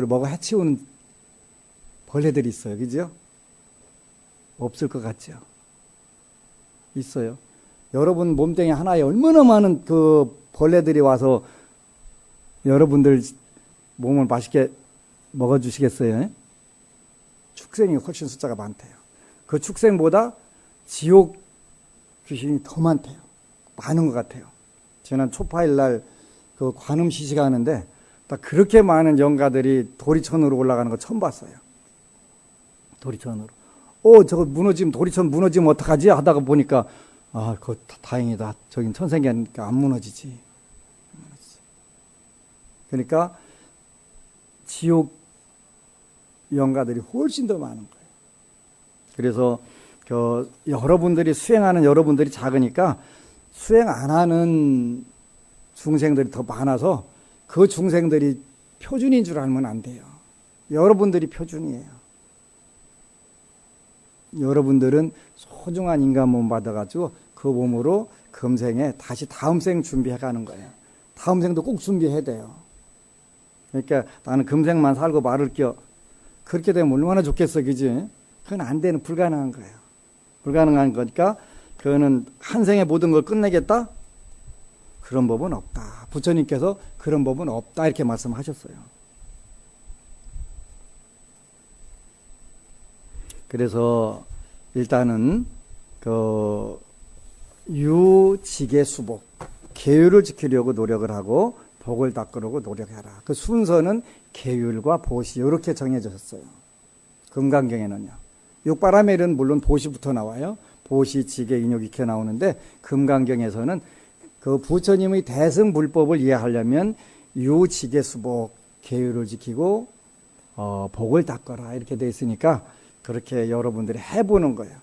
뭐가 해치우는 벌레들이 있어요. 그죠? 없을 것 같죠? 있어요. 여러분 몸뚱이 하나에 얼마나 많은 그 벌레들이 와서 여러분들 몸을 맛있게 먹어주시겠어요? 축생이 훨씬 숫자가 많대요. 그 축생보다 지옥 귀신이 더 많대요. 많은 것 같아요. 지난 초파일 날 그 관음 시시가 하는데 딱 그렇게 많은 영가들이 도리천으로 올라가는 거 처음 봤어요. 도리천으로. 저거 무너지면, 도리천 무너지면 어떡하지? 하다가 보니까, 그거 다행이다. 저긴 천생이니까 안 무너지지. 그러니까, 지옥 영가들이 훨씬 더 많은 거예요. 그래서, 여러분들이 수행하는 여러분들이 작으니까, 수행 안 하는 중생들이 더 많아서, 그 중생들이 표준인 줄 알면 안 돼요. 여러분들이 표준이에요. 여러분들은 소중한 인간 몸 받아가지고 그 몸으로 금생에 다시 다음 생 준비해 가는 거예요. 다음 생도 꼭 준비해야 돼요. 그러니까 나는 금생만 살고 말을 그렇게 되면 얼마나 좋겠어, 그지? 그건 안 되는, 불가능한 거예요. 불가능한 거니까 그거는 한 생에 모든 걸 끝내겠다? 그런 법은 없다. 부처님께서 그런 법은 없다 이렇게 말씀하셨어요. 그래서 일단은 유직의 수복, 계율을 지키려고 노력을 하고 복을 닦으려고 노력해라. 그 순서는 계율과 보시 이렇게 정해졌어요. 금강경에는요. 육바라밀은 물론 보시부터 나와요. 보시, 직의, 인욕 이렇게 나오는데 금강경에서는 그 부처님의 대승 불법을 이해하려면 유직의 수복, 계율을 지키고 복을 닦아라 이렇게 돼 있으니까 그렇게 여러분들이 해보는 거예요.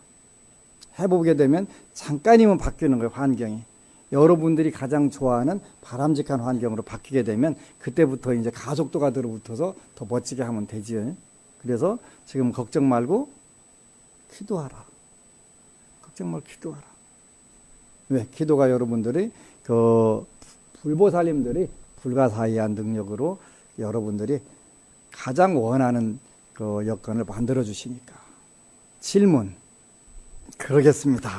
해보게 되면 잠깐이면 바뀌는 거예요. 환경이. 여러분들이 가장 좋아하는 바람직한 환경으로 바뀌게 되면 그때부터 이제 가속도가 들어붙어서 더 멋지게 하면 되지. 그래서 지금 걱정 말고 기도하라. 걱정 말고 기도하라. 왜? 기도가 여러분들이 그 불보살님들이 불가사의한 능력으로 여러분들이 가장 원하는 그 여건을 만들어 주시니까. 질문. 그러겠습니다.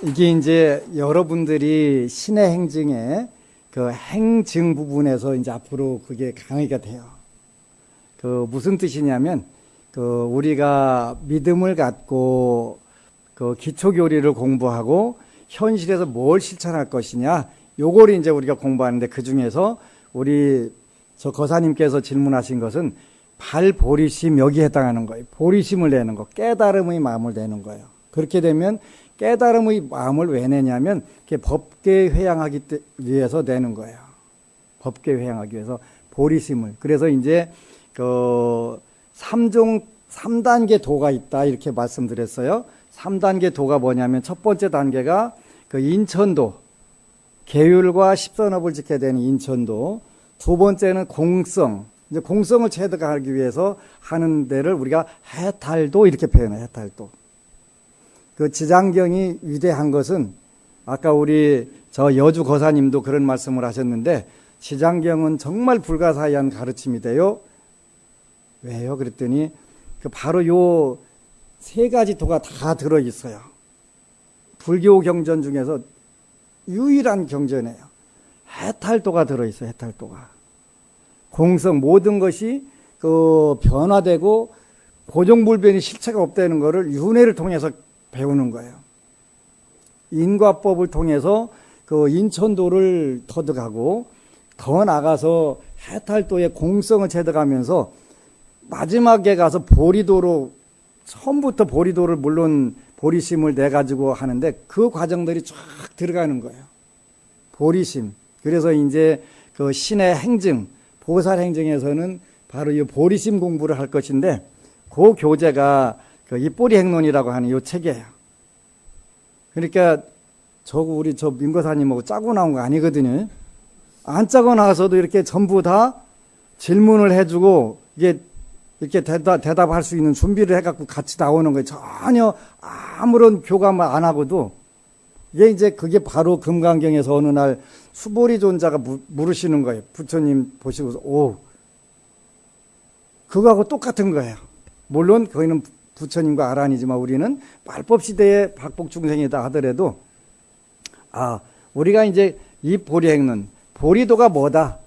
이게 이제 여러분들이 신의 행증에 그 행증 부분에서 이제 앞으로 그게 강의가 돼요. 그 무슨 뜻이냐면 그 우리가 믿음을 갖고 그 기초교리를 공부하고 현실에서 뭘 실천할 것이냐, 요걸 이제 우리가 공부하는데, 그 중에서 우리 저 거사님께서 질문하신 것은 발보리심, 여기에 해당하는 거예요. 보리심을 내는 거, 깨달음의 마음을 내는 거예요. 그렇게 되면 깨달음의 마음을 왜 내냐면 법계에 회양하기 위해서 내는 거예요. 법계에 회양하기 위해서 보리심을. 그래서 이제 그 3단계 도가 있다, 이렇게 말씀드렸어요. 3단계 도가 뭐냐면, 첫 번째 단계가 그 인천도, 계율과 십선업을 지켜야 되는 인천도. 두 번째는 공성, 이제 공성을 체득하기 위해서 하는 데를 우리가 해탈도, 이렇게 표현해요. 해탈도. 그 지장경이 위대한 것은, 아까 우리 저 여주 거사님도 그런 말씀을 하셨는데, 지장경은 정말 불가사의한 가르침이 돼요. 왜요? 그랬더니 그 바로 요 세 가지 도가 다 들어 있어요. 불교 경전 중에서 유일한 경전이에요. 해탈도가 들어 있어요. 해탈도가. 공성, 모든 것이 그 변화되고 고정불변이 실체가 없다는 것을 윤회를 통해서 배우는 거예요. 인과법을 통해서 그 인천도를 터득하고, 더 나가서 해탈도의 공성을 체득하면서 마지막에 가서 보리도로, 처음부터 보리도를 물론 보리심을 내가지고 하는데 그 과정들이 쫙 들어가는 거예요. 보리심. 그래서 이제 그 신의 행증, 보살 행증에서는 바로 이 보리심 공부를 할 것인데, 그 교재가 그 입보리 행론이라고 하는 이 책이에요. 그러니까 우리 저 민거사님하고 짜고 나온 거 아니거든요. 안 짜고 나와서도 이렇게 전부 다 질문을 해주고, 이게 이렇게 대답할 수 있는 준비를 해갖고 같이 나오는 거예요. 전혀 아무런 교감을 안 하고도. 이게 이제 그게 바로 금강경에서 어느 날 수보리 존자가 물으시는 거예요. 부처님 보시고서, 오, 그거하고 똑같은 거예요. 물론 거기는 부처님과 아란이지만 우리는 말법 시대의 박복 중생이다 하더라도, 우리가 이제 이 보리행론, 보리도가 뭐다?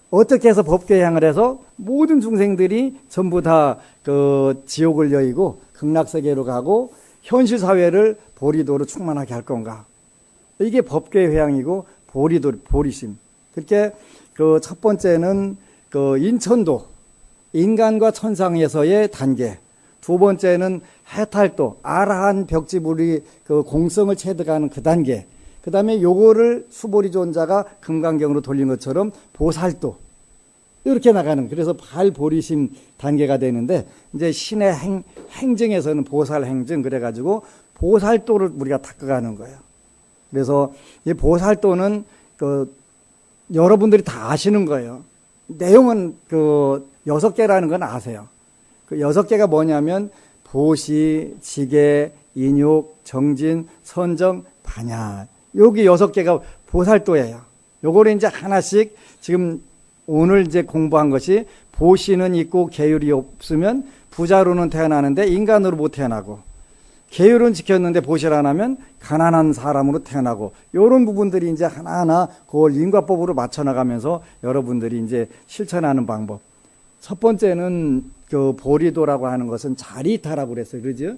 어떻게 해서 법계향을 해서 모든 중생들이 전부 다 그 지옥을 여의고 극락세계로 가고 현실 사회를 보리도로 충만하게 할 건가? 이게 법계 회향이고 보리도, 보리심. 그렇게 그 첫 번째는 그 인천도, 인간과 천상에서의 단계. 두 번째는 해탈도, 아라한 벽지불이 그 공성을 체득하는 그 단계. 그 다음에 요거를 수보리존자가 금강경으로 돌린 것처럼 보살도, 이렇게 나가는, 그래서 발보리심 단계가 되는데, 이제 신의 행증에서는 보살 행증, 그래가지고 보살도를 우리가 닦아가는 거예요. 그래서 이 보살도는 그 여러분들이 다 아시는 거예요. 내용은 그 6개라는 건 아세요. 그 6개가 뭐냐면 보시, 지계, 인욕, 정진, 선정, 반야. 여기 6개가 보살도예요. 요거를 이제 하나씩 지금 오늘 이제 공부한 것이, 보시는 있고 계율이 없으면 부자로는 태어나는데 인간으로 못 태어나고, 계율은 지켰는데 보시를 안 하면 가난한 사람으로 태어나고, 요런 부분들이 이제 하나하나 그걸 인과법으로 맞춰 나가면서 여러분들이 이제 실천하는 방법. 첫 번째는 그 보리도라고 하는 것은 자리타라고 그랬어요. 그러죠?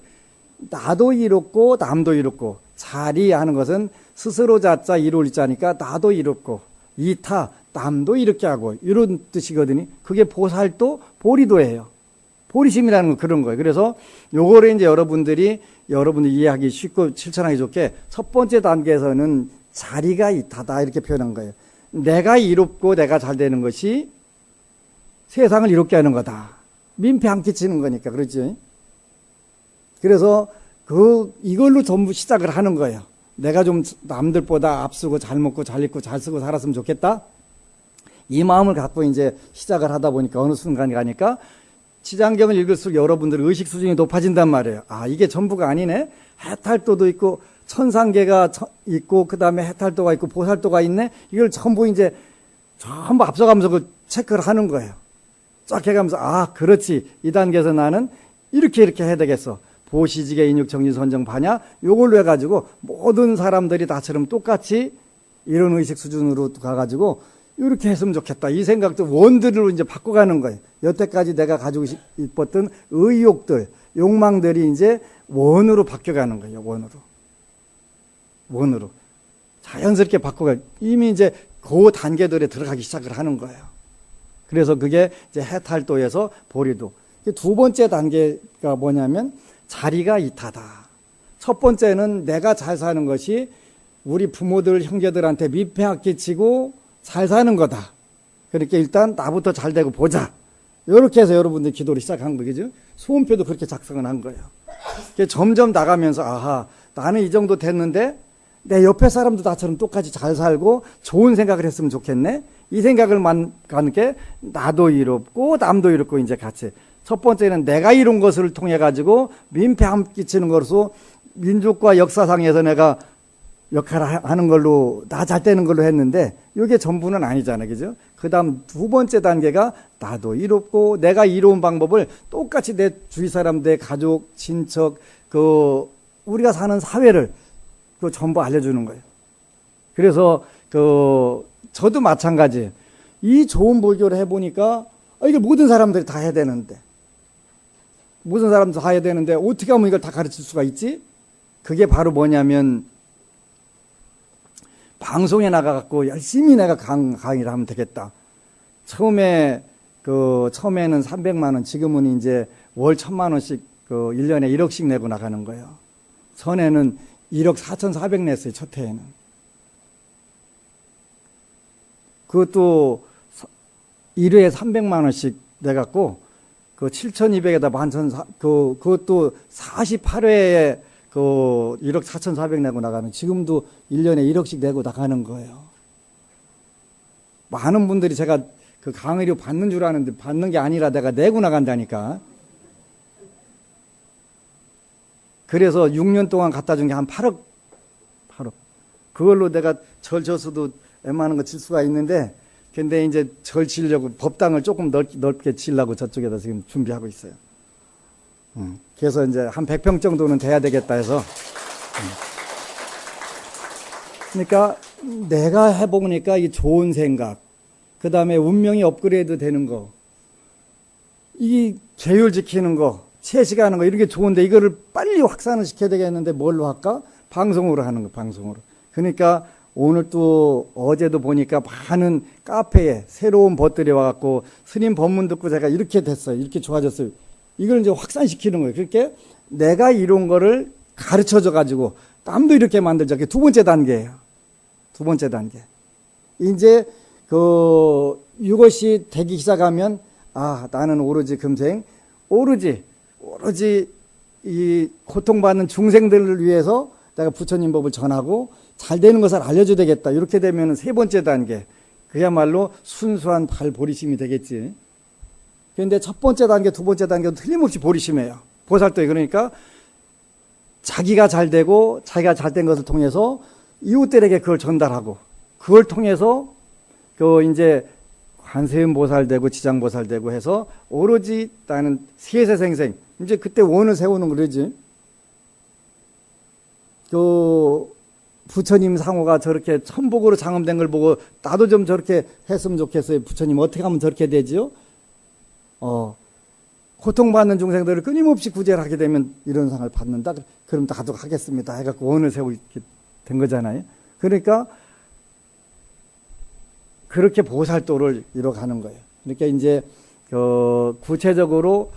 나도 이롭고 남도 이롭고, 자리하는 것은 스스로 자자 이룰 자니까 나도 이롭고, 이타 남도 이렇게 하고, 이런 뜻이거든요. 그게 보살도, 보리도예요. 보리심이라는 건 그런 거예요. 그래서 요거를 이제 여러분들이 이해하기 쉽고 실천하기 좋게, 첫 번째 단계에서는 자리가 이타다, 이렇게 표현한 거예요. 내가 이롭고 내가 잘 되는 것이 세상을 이롭게 하는 거다. 민폐 안 끼치는 거니까. 그렇죠? 그래서 이걸로 전부 시작을 하는 거예요. 내가 좀 남들보다 앞서고 잘 먹고 잘 입고 잘 쓰고 살았으면 좋겠다. 이 마음을 갖고 이제 시작을 하다 보니까 어느 순간 가니까 지장경을 읽을수록 여러분들의 의식 수준이 높아진단 말이에요. 이게 전부가 아니네. 해탈도도 있고 천상계가 있고 그다음에 해탈도가 있고 보살도가 있네. 이걸 전부 이제 전부 앞서가면서 그 체크를 하는 거예요. 쫙 해가면서 아 그렇지 이 단계에서 나는 이렇게 해야 되겠어. 보시지계 인육 정진 선정 반야 요걸로 해가지고 모든 사람들이 다처럼 똑같이 이런 의식 수준으로 가가지고 이렇게 했으면 좋겠다. 이 생각도 원들로 이제 바꿔가는 거예요. 여태까지 내가 가지고 싶었던 의욕들, 욕망들이 이제 원으로 바뀌어가는 거예요. 원으로. 자연스럽게 바꿔가 이미 이제 그 단계들에 들어가기 시작을 하는 거예요. 그래서 그게 이제 해탈도에서 보리도. 두 번째 단계가 뭐냐면 자리가 이타다. 첫 번째는 내가 잘 사는 것이 우리 부모들, 형제들한테 민폐 끼치고 잘 사는 거다. 그러니까 일단 나부터 잘 되고 보자. 이렇게 해서 여러분들 기도를 시작한 거죠. 소원표도 그렇게 작성을 한 거예요. 점점 나가면서 아하 나는 이 정도 됐는데 내 옆에 사람도 나처럼 똑같이 잘 살고 좋은 생각을 했으면 좋겠네. 이 생각을 가는 게 나도 이롭고 남도 이롭고 이제 같이. 첫 번째는 내가 이룬 것을 통해 가지고 민폐 안 끼치는 것으로 민족과 역사상에서 내가 역할을 하는 걸로 나 잘 되는 걸로 했는데 이게 전부는 아니잖아요. 그죠? 그 다음 두 번째 단계가 나도 이롭고 내가 이로운 방법을 똑같이 내 주위 사람들, 가족, 친척, 우리가 사는 사회를 전부 알려주는 거예요. 그래서 저도 마찬가지예요. 이 좋은 불교를 해보니까 이게 모든 사람들이 다 해야 되는데 어떻게 하면 이걸 다 가르칠 수가 있지? 그게 바로 뭐냐면 방송에 나가갖고 열심히 내가 강의를 하면 되겠다. 처음에는 300만 원, 지금은 이제 월 1000만 원씩 1년에 1억씩 내고 나가는 거예요. 전에는 1억 4,400 냈어요, 첫 해에는. 그것도 1회에 300만 원씩 내갖고 7,200에다 11,400, 그것도 48회에 1억 4,400 내고 나가는, 지금도 1년에 1억씩 내고 나가는 거예요. 많은 분들이 제가 강의료 받는 줄 아는데 받는 게 아니라 내가 내고 나간다니까. 그래서 6년 동안 갖다 준 게 한 8억. 그걸로 내가 절 져서도 웬만한 거 칠 수가 있는데, 근데 이제 절 치려고 법당을 조금 넓게 치려고 저쪽에다 지금 준비하고 있어요. 그래서 이제 한 100평 정도는 돼야 되겠다 해서. 그러니까 내가 해보니까 이 좋은 생각, 그 다음에 운명이 업그레이드 되는 거, 이 계율 지키는 거, 채식하는 거, 이런 게 좋은데 이거를 빨리 확산을 시켜야 되겠는데 뭘로 할까? 방송으로 하는 거, 방송으로. 그러니까 오늘 또 어제도 보니까 많은 카페에 새로운 벗들이 와갖고 스님 법문 듣고 제가 이렇게 됐어요. 이렇게 좋아졌어요. 이걸 이제 확산시키는 거예요. 그렇게 내가 이런 거를 가르쳐줘 가지고 남도 이렇게 만들자. 그게 두 번째 단계예요. 두 번째 단계. 이제 이것이 되기 시작하면, 나는 오로지 금생, 오로지 이 고통받는 중생들을 위해서 내가 부처님 법을 전하고 잘 되는 것을 알려줘야 되겠다. 이렇게 되면 세 번째 단계. 그야말로 순수한 발보리심이 되겠지. 그런데 첫 번째 단계, 두 번째 단계도 틀림없이 보리심이에요. 보살도에. 그러니까 자기가 잘 되고 자기가 잘 된 것을 통해서 이웃들에게 그걸 전달하고, 그걸 통해서 이제 관세음 보살 되고 지장 보살 되고 해서 오로지 나는 세세생생, 이제 그때 원을 세우는 거지. 부처님 상호가 저렇게 천복으로 장엄된 걸 보고 나도 좀 저렇게 했으면 좋겠어요. 부처님 어떻게 하면 저렇게 되지요? 고통받는 중생들을 끊임없이 구제를 하게 되면 이런 상을 받는다. 그럼 나도 하겠습니다. 해갖고 원을 세우게 된 거잖아요. 그러니까 그렇게 보살도를 이뤄가는 거예요. 그러니까 이제 구체적으로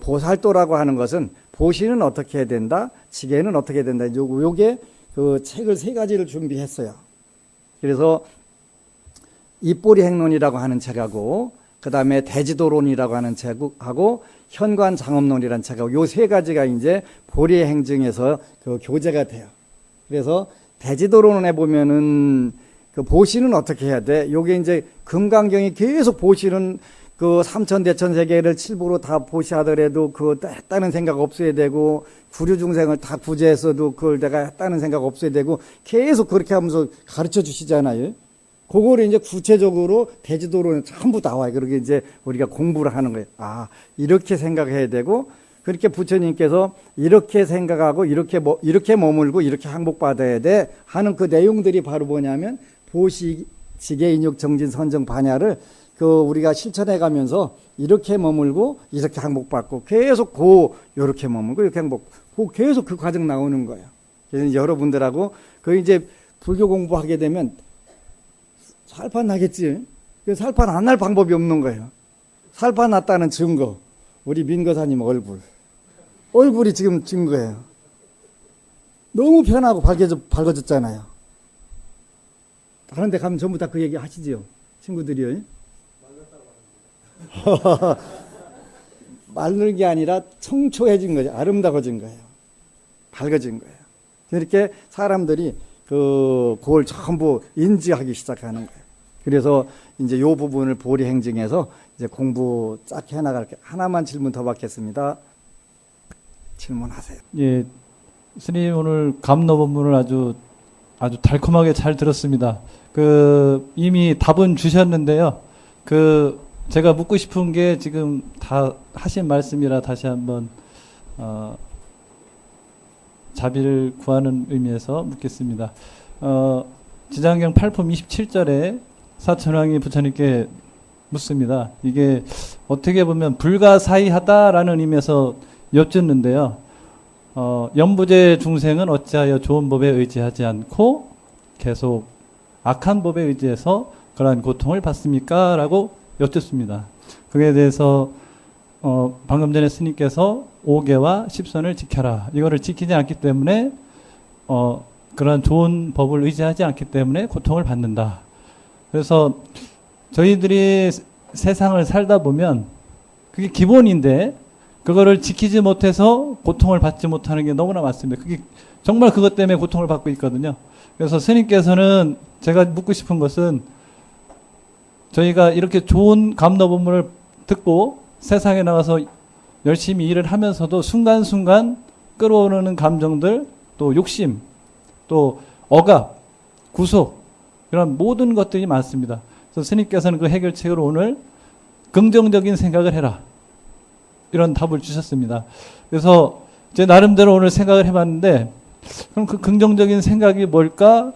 보살도라고 하는 것은 보시는 어떻게 해야 된다, 지게는 어떻게 해야 된다. 요게 책을 3가지를 준비했어요. 그래서 입보리 행론이라고 하는 책하고, 그 다음에 대지도론이라고 하는 책하고, 현관장엄론이라는 책하고, 요 3가지가 이제 보리의 행증에서 교재가 돼요. 그래서 대지도론에 보면은 보시는 어떻게 해야 돼? 요게 이제 금강경이 계속 보시는 그 삼천대천 세계를 칠부로 다 보시하더라도 그거 했다는 생각 없어야 되고 구류중생을 다 구제했어도 그걸 내가 했다는 생각 없어야 되고 계속 그렇게 하면서 가르쳐 주시잖아요. 그거를 이제 구체적으로 대지도로는 전부 나와요. 그렇게 이제 우리가 공부를 하는 거예요. 아, 이렇게 생각해야 되고 그렇게 부처님께서 이렇게 생각하고 이렇게 머물고 이렇게 항복받아야 돼 하는 그 내용들이 바로 뭐냐면 보시, 지계, 인욕, 정진, 선정, 반야를 그 우리가 실천해 가면서 이렇게 머물고 이렇게 항복받고 계속 요렇게 머물고 이렇게 계속 그 과정 나오는 거예요. 그래서 여러분들하고 그 이제 불교 공부하게 되면 살판 나겠지. 살판 안 날 방법이 없는 거예요. 살판 났다는 증거. 우리 민거사님 얼굴이 지금 증거예요. 너무 편하고 밝아졌잖아요. 다른 데 가면 전부 다 그 얘기 하시지요. 친구들이요. 마른 게 아니라 청초해진 거죠. 아름다워진 거예요. 밝아진 거예요. 이렇게 사람들이 그걸 전부 인지하기 시작하는 거예요. 그래서 이제 요 부분을 보리 행정에서 이제 공부 쫙 해나갈게. 하나만 질문 더 받겠습니다. 질문하세요. 예, 스님 오늘 감노법문을 아주 달콤하게 잘 들었습니다. 이미 답은 주셨는데요. 제가 묻고 싶은 게 지금 다 하신 말씀이라 다시 한번, 자비를 구하는 의미에서 묻겠습니다. 지장경 8품 27절에 사천왕이 부처님께 묻습니다. 이게 어떻게 보면 불가사의하다라는 의미에서 여쭙는데요. 연부제 중생은 어찌하여 좋은 법에 의지하지 않고 계속 악한 법에 의지해서 그러한 고통을 받습니까? 라고 여쭙습니다. 그에 대해서 방금 전에 스님께서 5계와 10선을 지켜라. 이거를 지키지 않기 때문에 그러한 좋은 법을 의지하지 않기 때문에 고통을 받는다. 그래서 저희들이 세상을 살다 보면 그게 기본인데 그거를 지키지 못해서 고통을 받지 못하는 게 너무나 많습니다. 그게 정말 그것 때문에 고통을 받고 있거든요. 그래서 스님께서는 제가 묻고 싶은 것은 저희가 이렇게 좋은 감노법문을 듣고 세상에 나가서 열심히 일을 하면서도 순간순간 끌어오르는 감정들, 또 욕심, 또 억압, 구속 이런 모든 것들이 많습니다. 그래서 스님께서는 그 해결책으로 오늘 긍정적인 생각을 해라. 이런 답을 주셨습니다. 그래서 제 나름대로 오늘 생각을 해봤는데 그럼 그 긍정적인 생각이 뭘까?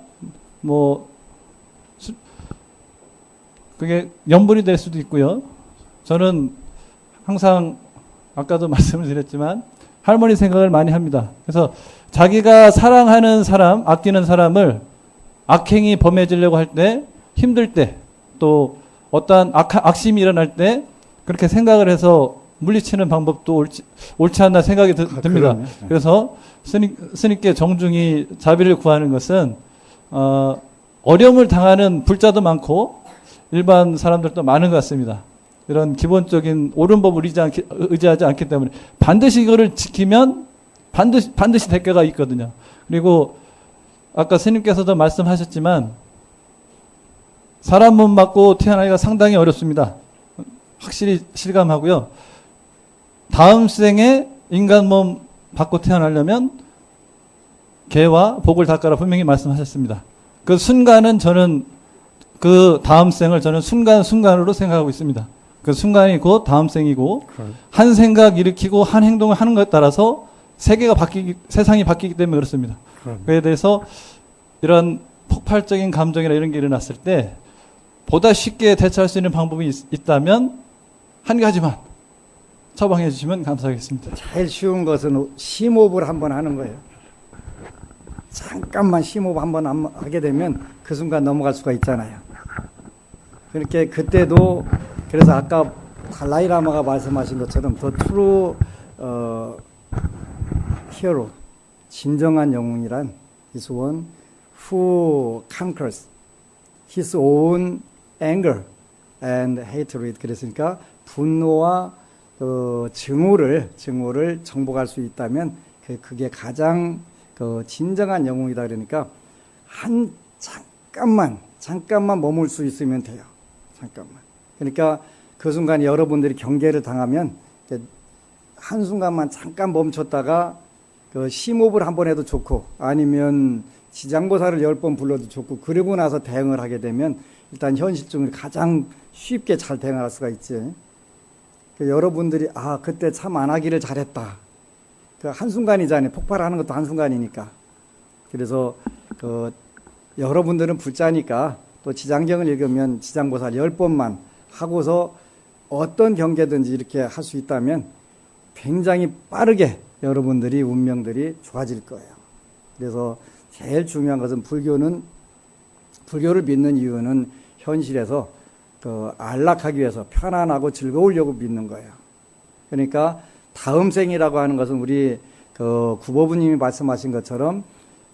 그게 염불이 될 수도 있고요. 저는 항상 아까도 말씀을 드렸지만 할머니 생각을 많이 합니다. 그래서 자기가 사랑하는 사람, 아끼는 사람을 악행이 범해지려고 할 때, 힘들 때, 또 어떠한 악심이 일어날 때 그렇게 생각을 해서 물리치는 방법도 옳지 않나 생각이 듭니다. 그래서 스님께 정중히 자비를 구하는 것은 어려움을 당하는 불자도 많고 일반 사람들도 많은 것 같습니다. 이런 기본적인 옳은 법을 의지하지 않기 때문에 반드시 이거를 지키면 반드시 대가가 있거든요. 그리고 아까 스님께서도 말씀하셨지만 사람 몸 맞고 태어나기가 상당히 어렵습니다. 확실히 실감하고요. 다음 생에 인간 몸 받고 태어나려면 개와 복을 닦아라 분명히 말씀하셨습니다. 그 순간은 저는 그 다음 생을 저는 순간으로 생각하고 있습니다. 그 순간이 곧 다음 생이고 한 생각 일으키고 한 행동을 하는 것에 따라서 세상이 바뀌기 때문에 그렇습니다. 그에 대해서 이런 폭발적인 감정이나 이런 게 일어났을 때 보다 쉽게 대처할 수 있는 방법이 있다면 한 가지만 처방해 주시면 감사하겠습니다. 제일 쉬운 것은 심호흡을 한번 하는 거예요. 잠깐만 심호흡 한번 하게 되면 그 순간 넘어갈 수가 있잖아요. 그렇게 그때도 그래서 아까 달라이라마가 말씀하신 것처럼 The true hero, 진정한 영웅이란 is one who conquers his own anger and hatred. 그랬으니까 분노와 증오를 정복할 수 있다면 그게 가장 진정한 영웅이다. 그러니까 잠깐만 머물 수 있으면 돼요. 잠깐만. 그러니까 그 순간에 여러분들이 경계를 당하면 한순간만 잠깐 멈췄다가 그 심호흡을 한번 해도 좋고 아니면 지장보살을 10번 불러도 좋고 그러고 나서 대응을 하게 되면 일단 현실 중에 가장 쉽게 잘 대응할 수가 있지. 여러분들이 그때 참 안 하기를 잘했다. 그 한순간이잖아요. 폭발하는 것도 한순간이니까. 그래서 여러분들은 불자니까 또 지장경을 읽으면 지장보살 10번만 하고서 어떤 경계든지 이렇게 할 수 있다면 굉장히 빠르게 여러분들이 운명들이 좋아질 거예요. 그래서 제일 중요한 것은 불교를 믿는 이유는 현실에서 안락하기 위해서 편안하고 즐거우려고 믿는 거예요. 그러니까 다음 생이라고 하는 것은 우리 구보부님이 말씀하신 것처럼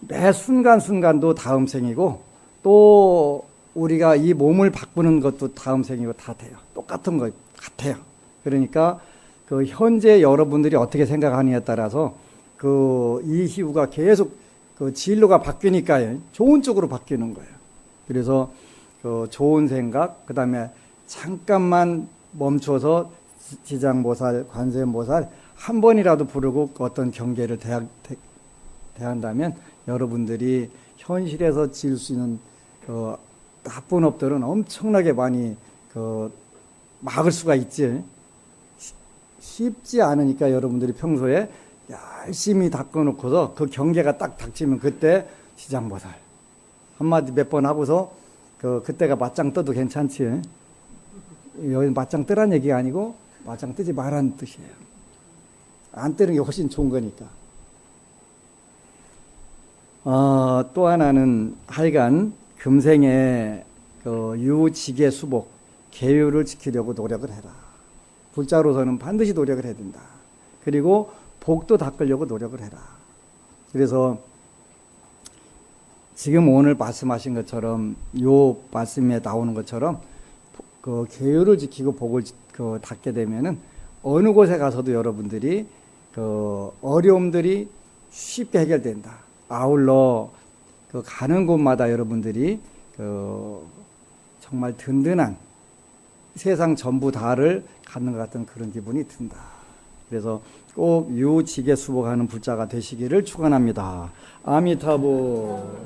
매 순간순간도 다음 생이고 또 우리가 이 몸을 바꾸는 것도 다음 생이고 다 돼요. 똑같은 것 같아요. 그러니까 현재 여러분들이 어떻게 생각하느냐에 따라서 이후가 계속 진로가 바뀌니까요. 좋은 쪽으로 바뀌는 거예요. 그래서 좋은 생각, 그 다음에 잠깐만 멈춰서 지장보살, 관세음보살 한 번이라도 부르고 어떤 경계를 대한다면 여러분들이 현실에서 지을 수 있는 나쁜 업들은 엄청나게 많이 막을 수가 있지. 쉽지 않으니까 여러분들이 평소에 열심히 닦아놓고서 그 경계가 딱 닥치면 그때 지장보살 한마디 몇 번 하고서 그때가 맞짱 떠도 괜찮지. 여기 맞짱 뜨란 얘기가 아니고 맞짱 뜨지 말라는 뜻이에요. 안 뜨는 게 훨씬 좋은 거니까. 또 하나는 하여간 금생에 유지계 수복, 계율을 지키려고 노력을 해라. 불자로서는 반드시 노력을 해야 된다. 그리고 복도 닦으려고 노력을 해라. 그래서 지금 오늘 말씀하신 것처럼 요 말씀에 나오는 것처럼 계율을 지키고 복을 닦게 되면은 어느 곳에 가서도 여러분들이 어려움들이 쉽게 해결된다. 아울러 가는 곳마다 여러분들이 정말 든든한 세상 전부 다를 갖는 것 같은 그런 기분이 든다. 그래서 꼭 유지계 수복하는 불자가 되시기를 축원합니다. 아미타보.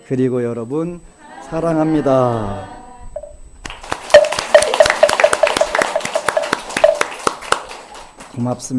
그리고 여러분 사랑합니다. 고맙습니다.